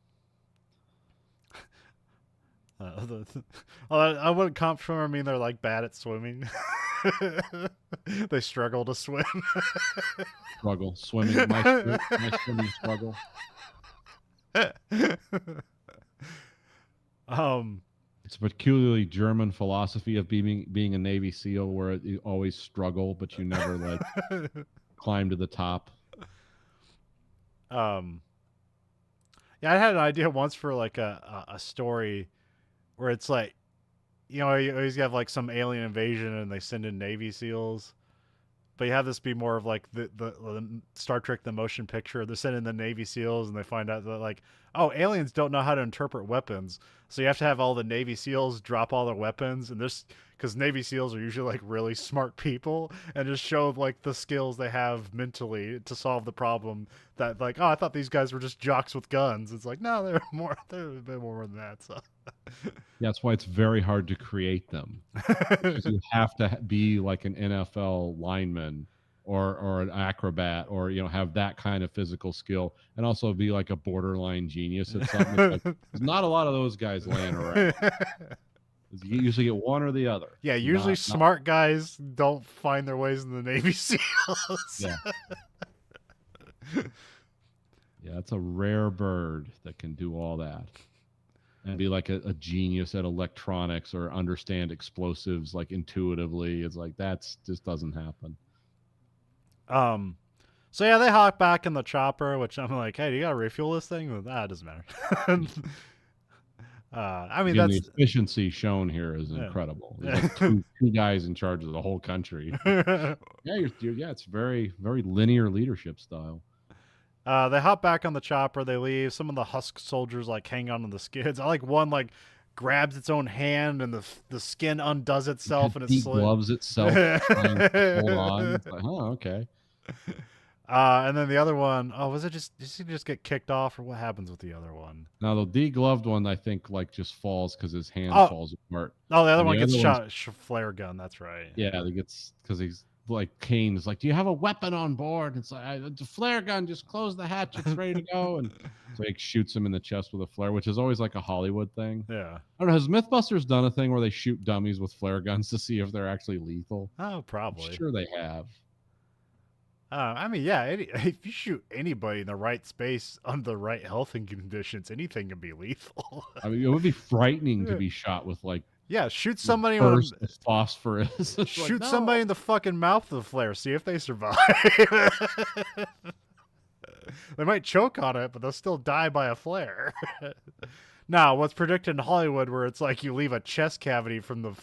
I wouldn't Kampfschwimmer mean they're like bad at swimming. They struggle to swim. Struggle swimming, my swimming struggle. um, It's a peculiarly German philosophy of being a Navy SEAL where you always struggle, but you never like climb to the top. um, yeah, I had an idea once for like a story where it's like, you always have like some alien invasion and they send in Navy SEAls. But you have this be more of like the Star Trek the motion picture. They're sending the Navy SEAls and they find out that like, oh, aliens don't know how to interpret weapons. So you have to have all the Navy SEAls drop all their weapons and this because Navy SEAls are usually like really smart people and just show like the skills they have mentally to solve the problem that like, oh, I thought these guys were just jocks with guns. It's like, no, they're a bit more than that. So Yeah, that's why it's very hard to create them. Because you have to be like an NFL lineman or an acrobat or have that kind of physical skill and also be like a borderline genius at something. It's like, there's not a lot of those guys laying around. You usually get one or the other. Yeah, usually Not smart guys don't find their ways in the Navy SEALs. yeah. Yeah, it's a rare bird that can do all that and be like a genius at electronics or understand explosives like intuitively. It's like that's just doesn't happen. So yeah, they hop back in the chopper, which I'm like, hey, do you gotta refuel this thing? Well, it doesn't matter. I mean, Again, the that's efficiency shown here is yeah. incredible. There's like two guys in charge of the whole country. Yeah, yeah, it's very, very linear leadership style. They hop back on the chopper. They leave. Some of the husk soldiers like hang on to the skids. I like one like grabs its own hand and the skin undoes itself and it gloves itself trying to hold on. It's like, oh, okay. And then the other one, oh, was it does he just get kicked off or what happens with the other one? Now the degloved one, I think, like just falls because his hand falls apart. Oh, the other And one the gets other shot, flare gun. That's right. Yeah, he gets because he's like Kane is like, do you have a weapon on board? It's like the flare gun. Just close the hatch. It's ready to go. And so he shoots him in the chest with a flare, which is always like a Hollywood thing. Yeah. I don't know. Has MythBusters done a thing where they shoot dummies with flare guns to see if they're actually lethal? Oh, probably. I'm sure they have. I mean, yeah. If you shoot anybody in the right space under the right health and conditions, anything can be lethal. I mean, it would be frightening to be shot with like shoot somebody burst of phosphorus. Shoot somebody in the fucking mouth with a flare. See if they survive. They might choke on it, but they'll still die by a flare. Now, what's predicted in Hollywood, where it's like you leave a chest cavity from the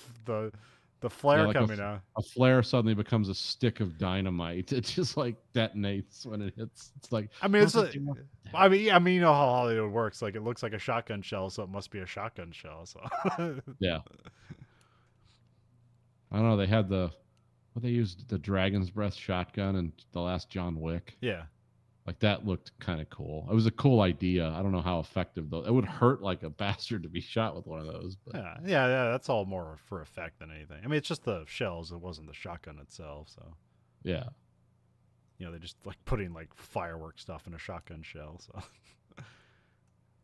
flare coming out. A flare suddenly becomes a stick of dynamite. It just like detonates when it hits. It's like I mean, you know how Hollywood works. Like it looks like a shotgun shell, so it must be a shotgun shell. So yeah. I don't know. They had they used the Dragon's Breath shotgun in the last John Wick. Yeah. Like that looked kind of cool. It was a cool idea. I don't know how effective though. It would hurt like a bastard to be shot with one of those. But. Yeah. That's all more for effect than anything. I mean, it's just the shells. It wasn't the shotgun itself. So yeah, they just like putting like firework stuff in a shotgun shell. So.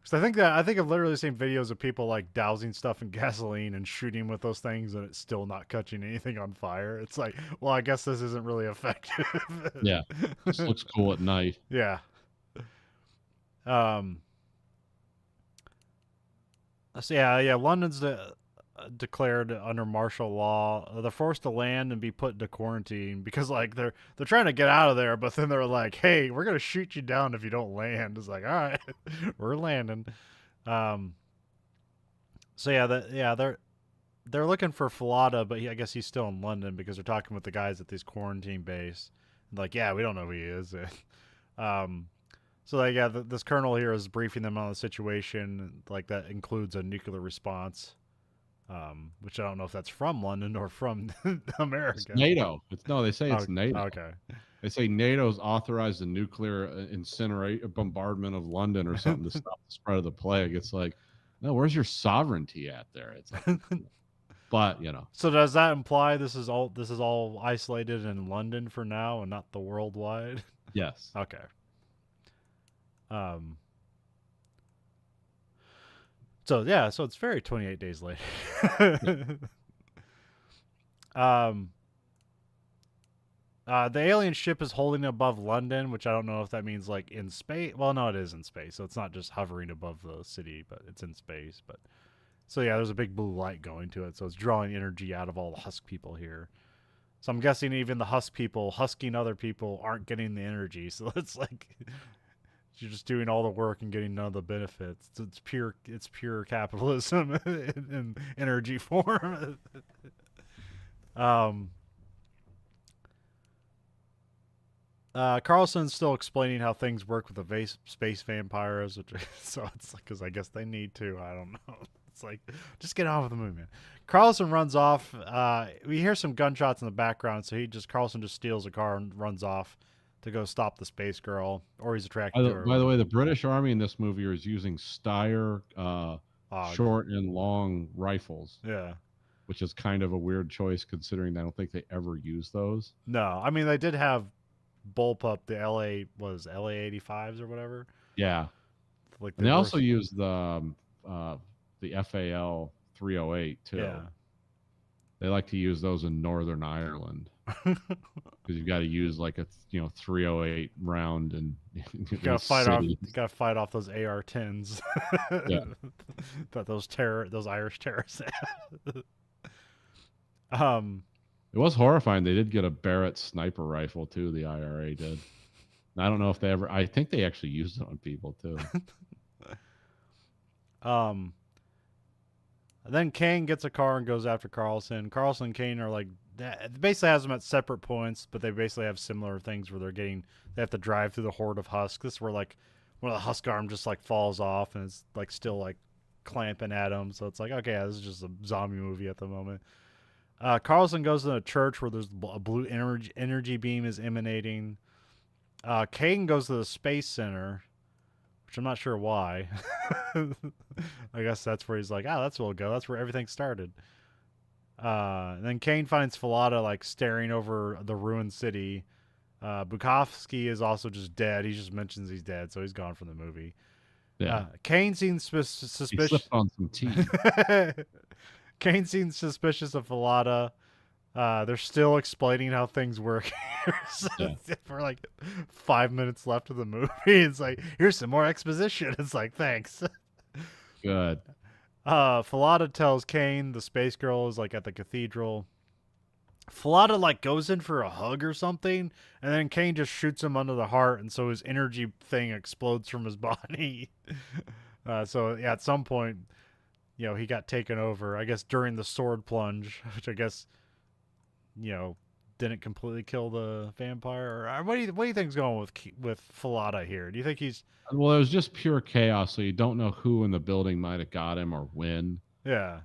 Because I think I've literally seen videos of people like dousing stuff in gasoline and shooting with those things, and it's still not catching anything on fire. It's like, well, I guess this isn't really effective. Yeah, this looks cool at night. Yeah. So yeah. London's declared under martial law. They're forced to land and be put into quarantine because like they're trying to get out of there, but then they're like, "Hey, we're gonna shoot you down if you don't land." It's like, all right, we're landing. Um, so they're looking for Falada, but I guess he's still in London because they're talking with the guys at this quarantine base. Like, yeah, we don't know who he is. um, so like, yeah, this colonel here is briefing them on the situation. Like that includes a nuclear response, which I don't know if that's from London or from It's America. NATO. It's no, they say Oh, it's NATO. okay. They say NATO's authorized a nuclear incinerate bombardment of London or something to stop the spread of the plague. It's like, no, where's your sovereignty at there? It's like, but So does that imply this is all isolated in London for now and not the worldwide? yes. Okay. Um. So yeah, so it's very 28 days later. um. The alien ship is holding above London, which I don't know if that means like in space. Well, no, it is in space, so it's not just hovering above the city, but it's in space. But so yeah, there's a big blue light going to it, so it's drawing energy out of all the Husk people here. So I'm guessing even the Husk people husking other people aren't getting the energy. So it's like you're just doing all the work and getting none of the benefits. It's pure capitalism in energy form. um, Carlson's still explaining how things work with the space vampires, which so it's like because I guess they need to. I don't know. It's like just get on with the moon, man. Carlson runs off. We hear some gunshots in the background, so Carlson just steals a car and runs off to go stop the space girl, or he's By attracted to the, her. by the way, the British Army in this movie is using Steyr Og. short and long rifles, Yeah. which is kind of a weird choice considering I don't think they ever use those. No, I mean they did have bullpup the LA 85s or whatever. Yeah, Like and they they were. also use the FAL 308 Yeah. too. They like to use those in Northern Ireland because you've got to use like a 308 round and Gotta fight off. Gotta fight off those AR-10s Yeah, that those Irish terrorists have. um. it was horrifying. They did get a Barrett sniper rifle too. The IRA did. I don't know if they ever. I think they actually used it on people too. Um. Then Kane gets a car and goes after Carlson. Carlson and Kane are like basically has them at separate points, but they basically have similar things where they have to drive through the horde of Husk. This is where like one of the Husk arm just like falls off and it's like still like clamping at him. So it's like okay, this is just a zombie movie at the moment. Carlson goes to a church where there's a blue energy beam is emanating. Kane goes to the space center, which I'm not sure why. I guess that's where he's like, that's where we'll go. That's where everything started. Then Kane finds Falada like staring over the ruined city. Bukowski is also just dead. He just mentions he's dead, so he's gone from the movie. Yeah, Kane seems he suspicious. slipped on some tea. Kane seems suspicious of Falada. They're still explaining how things work here. So Yeah. for like 5 minutes left of the movie. It's like, here's some more exposition. It's like, thanks. Good. Falada tells Kane the space girl is like at the cathedral. Falada like goes in for a hug or something, and then Kane just shoots him under the heart, and so his energy thing explodes from his body. So yeah, at some point, he got taken over. I guess during the sword plunge, which I guess didn't completely kill the vampire. Or what do you think's going with Falada here? Do you think he's Well, it was just pure chaos, so you don't know who in the building might have got him or when. yeah?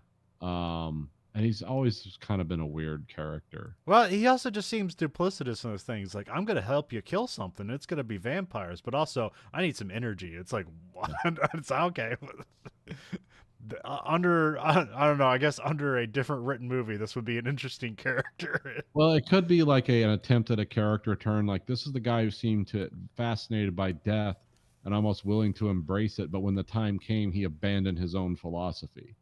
And he's always kind of been a weird character. Well, he also just seems duplicitous in those things. Like, I'm gonna help you kill something. It's gonna be vampires, but also I need some energy. It's like what? It's okay. I don't know. I guess under a different written movie, this would be an interesting character. Well, it could be like an attempt at a character turn. Like this is the guy who seemed fascinated by death and almost willing to embrace it, but when the time came, he abandoned his own philosophy.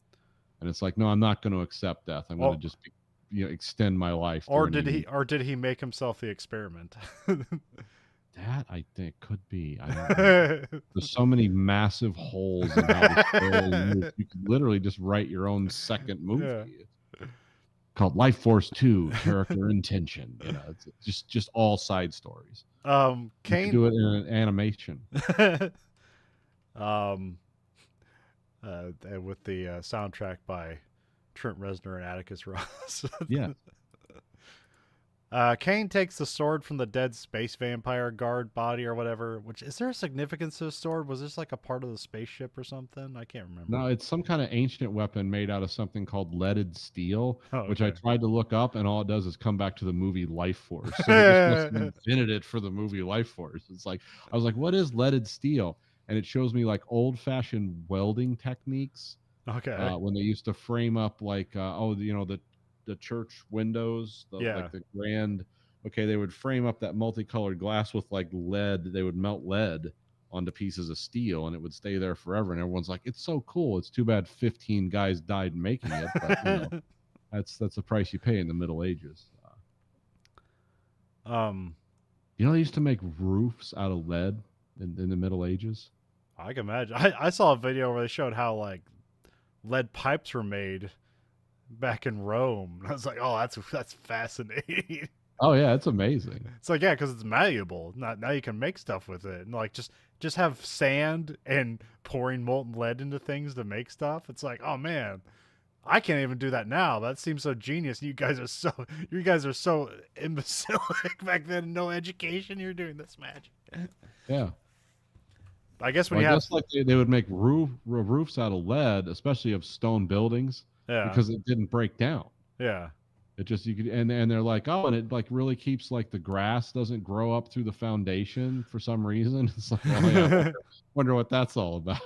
And it's like, no, I'm not going to accept death. I'm going to just extend my life. Or did he make himself the experiment? That I think could be. I don't know. There's so many massive holes in how the story moves. You could literally just write your own second Yeah. movie called Lifeforce 2, Character Intention. It's just all side stories. You could Kane. do it in an animation. um, with the soundtrack by Trent Reznor and Atticus Ross. Yeah. Kane takes the sword from the dead space vampire guard body or whatever. Which, is there a significance to the sword? Was this like a part of the spaceship or something? I can't remember. No, it's some kind of ancient weapon made out of something called leaded steel, Oh, which I okay. tried to look up, and all it does is come back to the movie Life Force. So they just must have invented it for the movie Life Force. It's like, I was like, what is leaded steel? And it shows me like old fashioned welding techniques Okay. when they used to frame up like, the church windows, Yeah. like the grand. Okay, they would frame up that multicolored glass with like lead. They would melt lead onto pieces of steel, and it would stay there forever. And everyone's like, "It's so cool." It's too bad 15 guys died making it, but that's the price you pay in the Middle Ages. They used to make roofs out of lead in the Middle Ages. I can imagine. I saw a video where they showed how like lead pipes were made back in Rome. I was like, oh, that's fascinating. Oh yeah, it's amazing. It's like, yeah, because it's malleable. Now you can make stuff with it, and like just have sand and pouring molten lead into things to make stuff. It's like, oh man, I can't even do that now. That seems so genius. You guys are so imbecilic back then. No education. You're doing this magic. Yeah. I guess when Well, you I have guess like they would make roofs out of lead, especially of stone buildings, yeah because it didn't break down. yeah It just you could and they're like, oh, and it like really keeps like the grass doesn't grow up through the foundation for some reason. It's like, oh yeah, wonder what that's all about.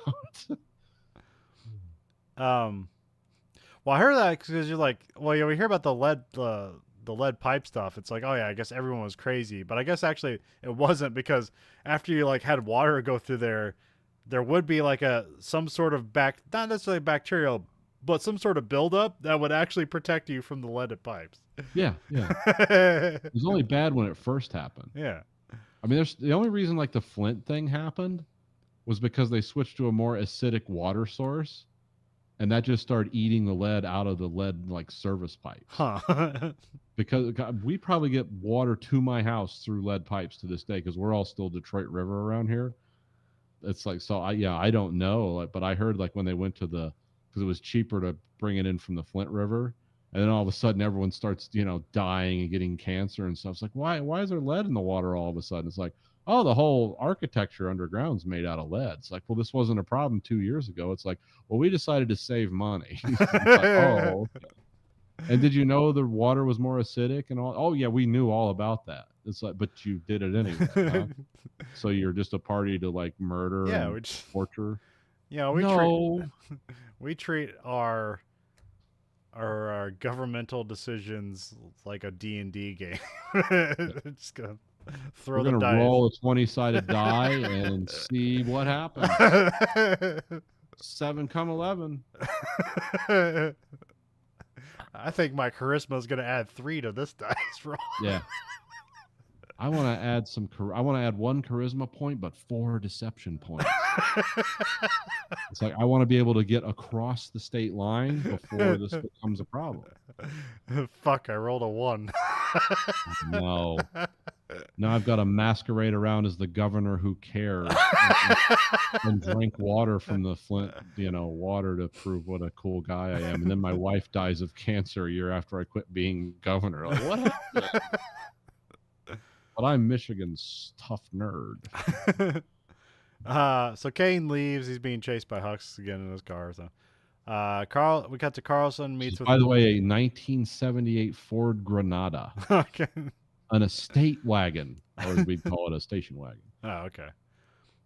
Well, I heard that because you're like, well, yeah, we hear about the lead pipe stuff. It's like, oh yeah, I guess everyone was crazy, but I guess actually it wasn't, because after you like had water go through there would be like some sort of not necessarily bacterial, but some sort of buildup that would actually protect you from the leaded pipes. Yeah. It was only bad when it first happened. Yeah. I mean, there's the only reason like the Flint thing happened was because they switched to a more acidic water source, and that just started eating the lead out of the lead like service pipes. Huh. Because we probably get water to my house through lead pipes to this day because we're all still Detroit River around here. It's like, so I don't know, but I heard like when they went to because it was cheaper to bring it in from the Flint River, and then all of a sudden everyone starts dying and getting cancer and stuff. It's like, why is there lead in the water all of a sudden? It's like, oh, the whole architecture underground's made out of lead. It's like, well, this wasn't a problem 2 years ago. It's like, well, we decided to save money. Like, oh, okay. And did you know the water was more acidic and all? Oh yeah, we knew all about that. It's like, but you did it anyway. Huh? So you're just a party to like murder and torture. We treat our governmental decisions like a D&D game. Just gonna throw We're the gonna dice. roll a 20-sided die and see what happens. 7 come 11. I think my charisma is gonna add 3 to this dice roll. Yeah. I want to add I want to add 1 charisma point, but 4 deception points. It's like I want to be able to get across the state line before this becomes a problem. Fuck! I rolled a 1. No. Now I've got to masquerade around as the governor who cares and drink water from the Flint, water to prove what a cool guy I am. And then my wife dies of cancer a year after I quit being governor. Like, what happened? But I'm Michigan's tough nerd. So Kane leaves. He's being chased by Hux again in his car. So, we cut to Carlson meets with. By the way, a 1978 Ford Granada. Okay. An estate wagon, or as we'd call it, a station wagon. Oh, okay.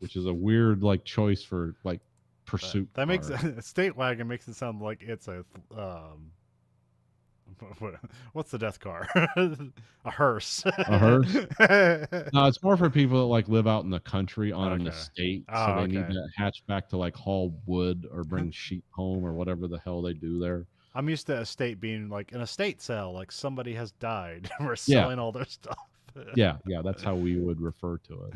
Which is a weird choice for pursuit. That makes a state wagon makes it sound like it's a what's the death car? A hearse. A hearse? No, it's more for people that live out in the country on an estate, so they need to hatchback to haul wood or bring sheep home or whatever the hell they do there. I'm used to estate being like an estate sale, like somebody has died and we're selling all their stuff. Yeah, yeah, that's how we would refer to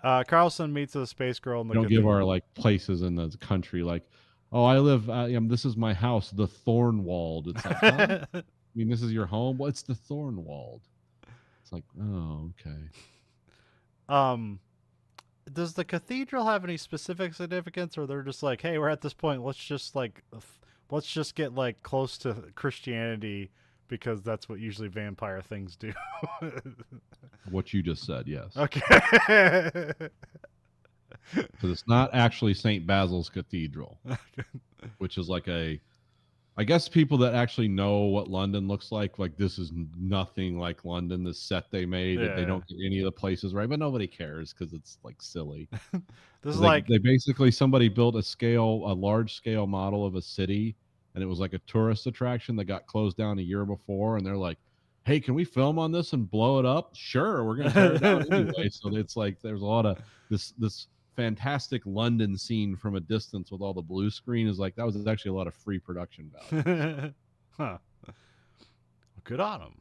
it. Carlson meets the space girl in the We don't give cathedral. our like places in the country like, oh, I live. This is my house, the Thornwald. It's like, huh? I mean, this is your home. Well, it's the Thornwald. It's like, oh, okay. um, does the cathedral have any specific significance, or they're just like, hey, we're at this point, let's just get like close to Christianity because that's what usually vampire things do. What you just said, yes, Okay. because it's not actually St. Basil's Cathedral, which is like a. I guess people that actually know what London looks like this is nothing like London. The set they made, they Yeah. don't get any of the places right, but nobody cares because it's like silly. This is They like, they basically somebody built a large scale model of a city, and it was like a tourist attraction that got closed down a year before, and they're like, "Hey, can we film on this and blow it up?" Sure, we're gonna tear it down anyway. So it's like there's a lot of this fantastic London scene from a distance with all the blue screen is like that was actually a lot of free production value. huh. Good on them.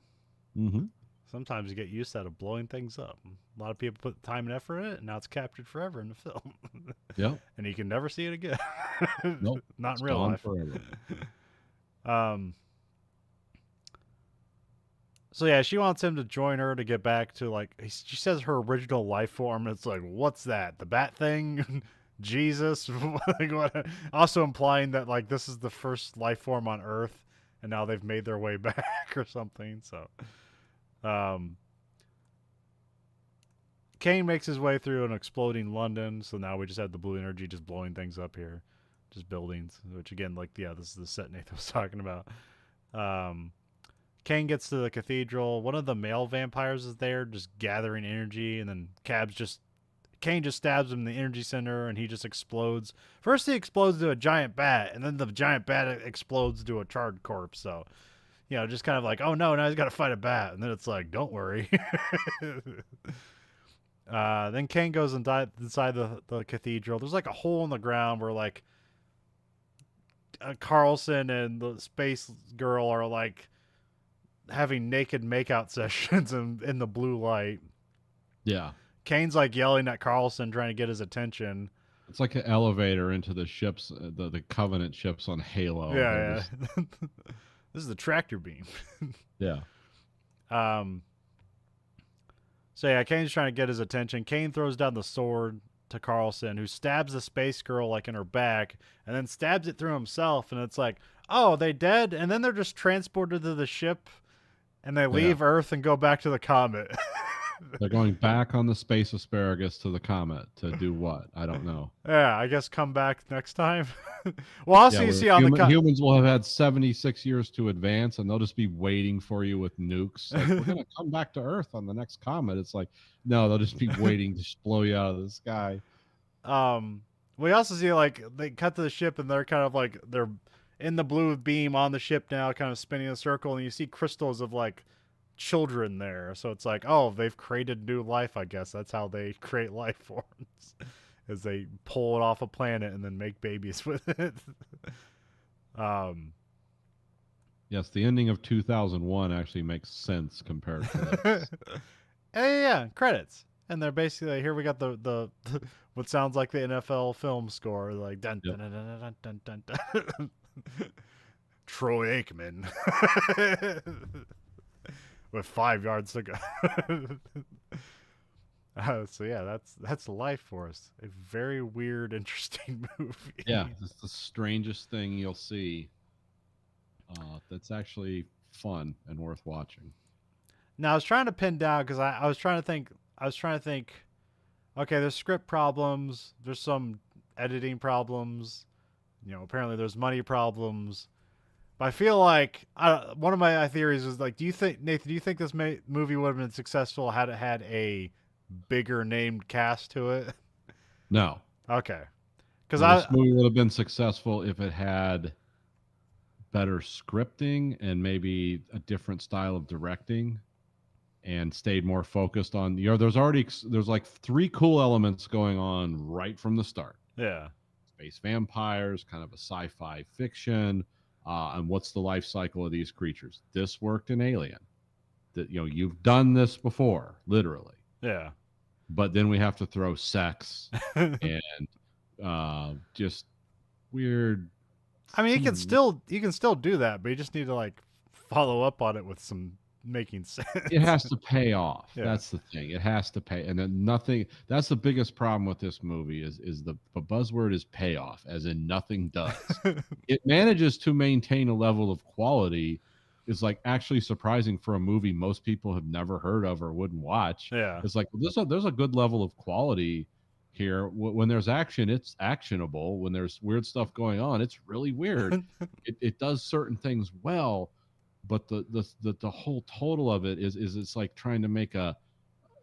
Mm-hmm. Sometimes you get used out of blowing things up. A lot of people put time and effort in it, and now it's captured forever in the film. Yep. And you can never see it again. Nope. Not It's in real gone life. forever. Um. So yeah, she wants him to join her to get back to like she says her original life form. It's like, what's that? The bat thing? Jesus? Like, what? Also implying that like this is the first life form on Earth, and now they've made their way back or something. So, um, Kane makes his way through an exploding London. So now we just have the blue energy just blowing things up here, just buildings. Which again, like this is the set Nathan was talking about. Um, Kane gets to the cathedral. One of the male vampires is there, just gathering energy, and then Kane just stabs him in the energy center, and he just explodes. First, he explodes to a giant bat, and then the giant bat explodes to a charred corpse. So, just kind of like, oh no, now he's got to fight a bat, and then it's like, don't worry. Then Kane goes inside the cathedral. There's like a hole in the ground where like Carlson and the space girl are like having naked makeout sessions in the blue light. Yeah. Kane's like yelling at Carlson, trying to get his attention. It's like an elevator into the ships, the Covenant ships on Halo. Yeah. This is the tractor beam. Yeah. So yeah, Kane's trying to get his attention. Kane throws down the sword to Carlson, who stabs the space girl like in her back, and then stabs it through himself. And it's like, oh, they dead? And then they're just transported to the ship, and they leave Earth and go back to the comet. They're going back on the space asparagus to the comet to do what? I don't know. Yeah, I guess come back next time. Well, also you see on humans will have had 76 years to advance, and they'll just be waiting for you with nukes. Like, we're gonna come back to Earth on the next comet. It's like, no, they'll just be waiting to just blow you out of the sky. We also see like they cut to the ship, and they're kind of like they're in the blue beam on the ship now, kind of spinning a circle, and you see crystals of like children there. So it's like, oh, they've created new life. I guess that's how they create life forms, is they pull it off a planet and then make babies with it. Yes, the ending of 2001 actually makes sense compared to this. Yeah, credits. And they're basically here we got the what sounds like the NFL film score, like dun dun dun dun dun dun dun. Troy Aikman with 5 yards to go. So yeah, that's Lifeforce, a very weird, interesting movie. Yeah, it's the strangest thing you'll see. That's actually fun and worth watching. Now I was trying to pin down because I was trying to think. Okay, there's script problems. There's some editing problems. Apparently there's money problems. But I feel like one of my theories is like, Nathan? Do you think this movie would have been successful had it had a bigger named cast to it? No. Okay. Because this movie would have been successful if it had better scripting and maybe a different style of directing, and stayed more focused on there's like 3 cool elements going on right from the start. Yeah. Space vampires, kind of a sci-fi fiction, and what's the life cycle of these creatures. This worked in Alien. that you've done this before, literally. Yeah. But then we have to throw sex and just weird. I mean, Some you can still do that, but you just need to like follow up on it with some making sense. It has to pay off. Yeah. That's the thing. It has to pay, and then nothing. That's the biggest problem with this movie is the buzzword is payoff, as in nothing does. It manages to maintain a level of quality. Is like actually surprising for a movie most people have never heard of or wouldn't watch. Yeah. It's like there's a good level of quality here. When there's action, it's actionable. When there's weird stuff going on, it's really weird. It does certain things well, but the whole total of it is it's like trying to make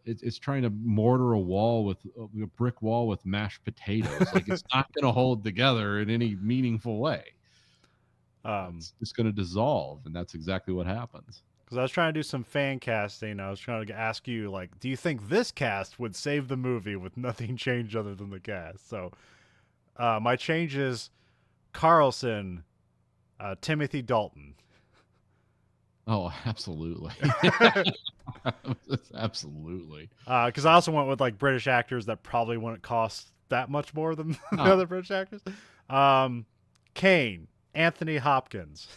it's trying to mortar a wall with a brick wall with mashed potatoes. Like it's not going to hold together in any meaningful way. It's going to dissolve, and that's exactly what happens. Because I was trying to do some fan casting. I was trying to ask you, like, do you think this cast would save the movie with nothing changed other than the cast? So, my change is Carlson, Timothy Dalton. Oh, absolutely. Absolutely. Because I also went with like British actors that probably wouldn't cost that much more than the other British actors. Kane, Anthony Hopkins.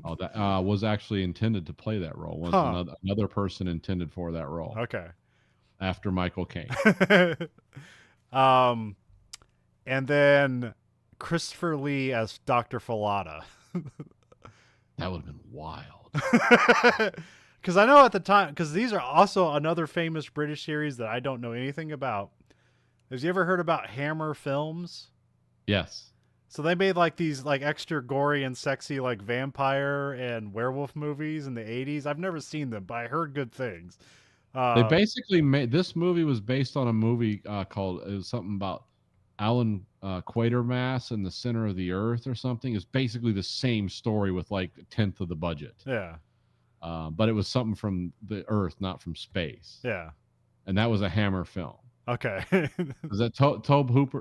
Oh, that was actually intended to play that role. Was another person intended for that role? Okay. After Michael Caine. And then Christopher Lee as Dr. Falada. That would have been wild. Because I know at the time, because these are also another famous British series that I don't know anything about. Have you ever heard about Hammer Films? Yes. So they made like these like extra gory and sexy like vampire and werewolf movies in the 80s. I've never seen them, but I heard good things. They basically made this movie was based on a movie called it was something about Alan Quatermass in the center of the earth or something. It's basically the same story with like a tenth of the budget. Yeah. But it was something from the earth, not from space. Yeah. And that was a Hammer film. Okay. That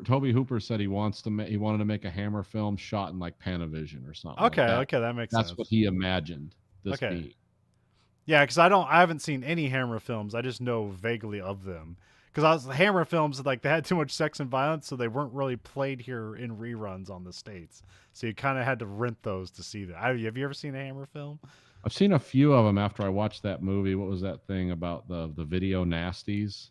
Toby Hooper said he wanted to make a Hammer film shot in like Panavision or something. Okay, like that. Okay, that makes sense. That's what he imagined this being. Yeah, because I haven't seen any Hammer films. I just know vaguely of them. Because Hammer films, like they had too much sex and violence, so they weren't really played here in reruns on the States. So you kind of had to rent those to see that. Have you ever seen a Hammer film? I've seen a few of them after I watched that movie. What was that thing about the video nasties?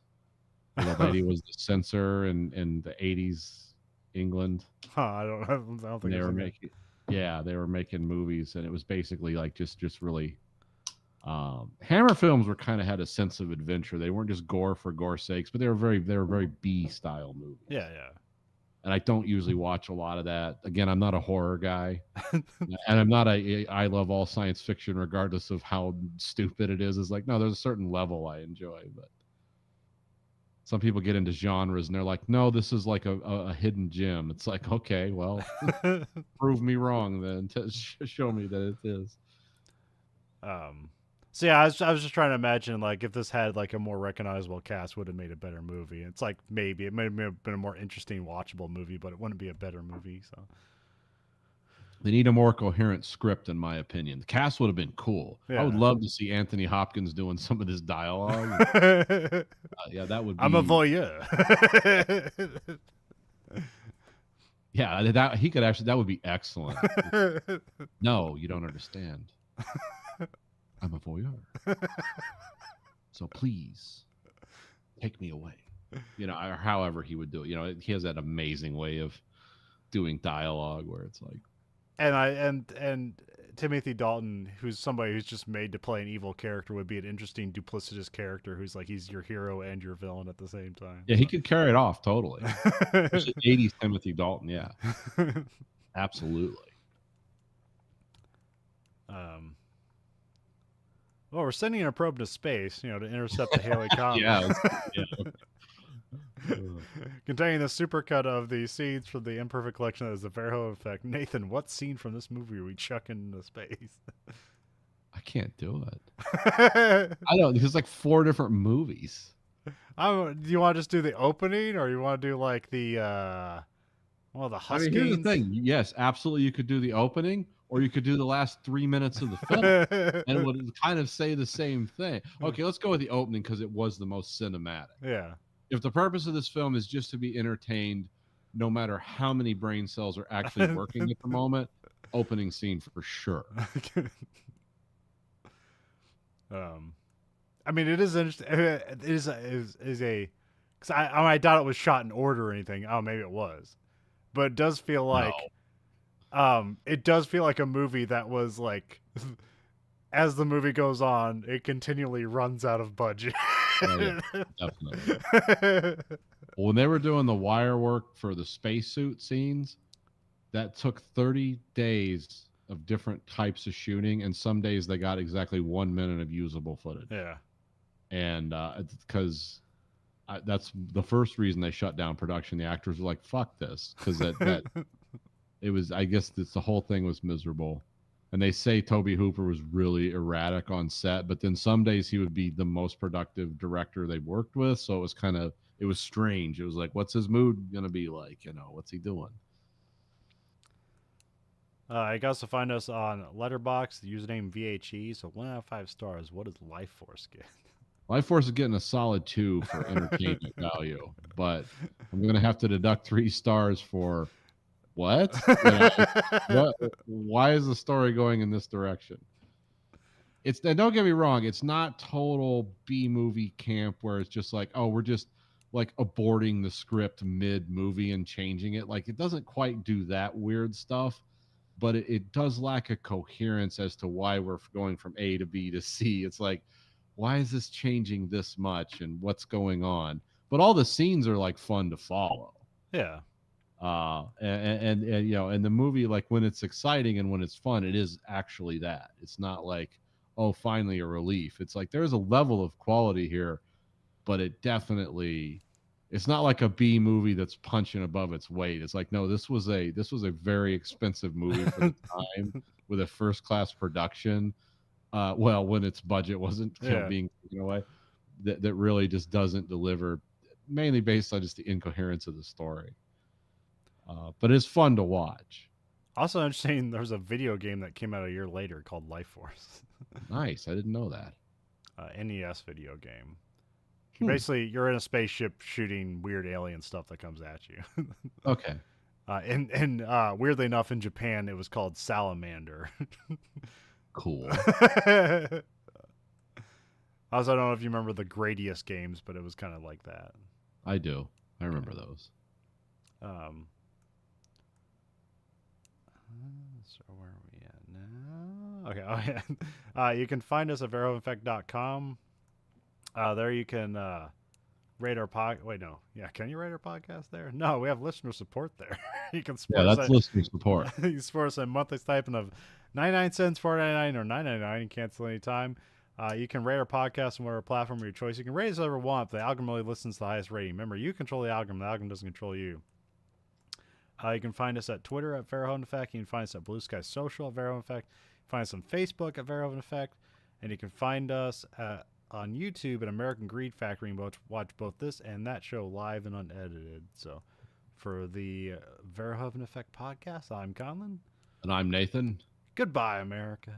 The lady was the censor in the 80s England. I don't think they were making. Yeah, they were making movies, and it was basically like just really. Hammer films were kind of had a sense of adventure. They weren't just gore for gore's sakes, but they were very B style movies. Yeah, yeah. And I don't usually watch a lot of that. Again, I'm not a horror guy, and I'm not I love all science fiction, regardless of how stupid it is. It's like no, there's a certain level I enjoy, but some people get into genres and they're like, no, this is like a hidden gem. It's like, okay, well, prove me wrong then. Show me that it is. So yeah, I was just trying to imagine like if this had like a more recognizable cast, would have made a better movie. It's like maybe it may have been a more interesting, watchable movie, but it wouldn't be a better movie. So they need a more coherent script, in my opinion. The cast would have been cool. Yeah. I would love to see Anthony Hopkins doing some of this dialogue. Yeah, that would be. I'm a voyeur. Yeah, that would be excellent. No, you don't understand. I'm a voyeur. So please take me away. Or however he would do it. He has that amazing way of doing dialogue where it's like. And Timothy Dalton, who's somebody who's just made to play an evil character, would be an interesting duplicitous character who's like he's your hero and your villain at the same time. Yeah, he could carry it off totally. 80s Timothy Dalton, yeah. Absolutely. Well, we're sending a probe to space, to intercept the Halley Comet. Yeah. Containing the supercut of the scenes from the imperfect collection that is the Verhoeven Effect. Nathan, what scene from this movie are we chucking into space? I can't do it. I don't. There's like 4 different movies. Do you want to just do the opening, or you want to do like the Huskins? I mean, here's the thing. Yes, absolutely, you could do the opening, or you could do the last 3 minutes of the film, and it would kind of say the same thing. Okay, let's go with the opening because it was the most cinematic. Yeah. If the purpose of this film is just to be entertained, no matter how many brain cells are actually working at the moment, opening scene for sure. I mean, it is interesting. It is a because I doubt it was shot in order or anything. Oh, maybe it was, but it does feel No. like it does feel like a movie that was like as the movie goes on, it continually runs out of budget. Oh, yeah, definitely. When they were doing the wire work for the spacesuit scenes, that took 30 days of different types of shooting, and some days they got exactly 1 minute of usable footage. Yeah. And because that's the first reason they shut down production. The actors were like, "Fuck this," because that it was. I guess the whole thing was miserable. And they say Toby Hooper was really erratic on set, but then some days he would be the most productive director they worked with. So it was strange. It was like, what's his mood gonna be like? What's he doing? You can also find us on Letterboxd, the username VHE. So 1 out of 5 stars. What does Lifeforce get? Lifeforce is getting a solid 2 for entertainment value, but I'm gonna have to deduct 3 stars for what? Why is the story going in this direction? And don't get me wrong, it's not total B movie camp where it's just like, oh, we're just like aborting the script mid movie and changing it. Like, it doesn't quite do that weird stuff, but it does lack a coherence as to why we're going from A to B to C. It's like, why is this changing this much and what's going on? But all the scenes are like fun to follow. Yeah. And and the movie, like, when it's exciting and when it's fun, it is actually that. It's not like, oh, finally a relief. It's like there's a level of quality here, but it's not like a B movie that's punching above its weight. It's like, no, this was a very expensive movie for the time with a first class production. Well, when its budget wasn't being taken away, that really just doesn't deliver, mainly based on just the incoherence of the story. But it's fun to watch. Also interesting, there was a video game that came out a year later called Lifeforce. Nice. I didn't know that. NES video game. Basically, you're in a spaceship shooting weird alien stuff that comes at you. Okay. And weirdly enough, in Japan, it was called Salamander. Cool. Also, I don't know if you remember the Gradius games, but it was kind of like that. I do. I remember those. So where are we at now? Okay. Oh, yeah. You can find us at verhoeveneffect.com. There you can rate our podcast. Wait, no. Yeah, can you rate our podcast there? No, we have listener support there. You can support us. That's listener support. You can support us at a monthly stipend of 99 cents, $4.99, or $9.99. You cancel anytime. You can rate our podcast on whatever platform of your choice. You can rate us whatever you want. The algorithm only listens to the highest rating. Remember, you control the algorithm. The algorithm doesn't control you. You can find us at Twitter at Verhoeven Effect. You can find us at Blue Sky Social at Verhoeven Effect. You can find us on Facebook at Verhoeven Effect. And you can find us on YouTube at American Greed Factory and watch both this and that show live and unedited. So for the Verhoeven Effect podcast, I'm Conlon. And I'm Nathan. Goodbye, America.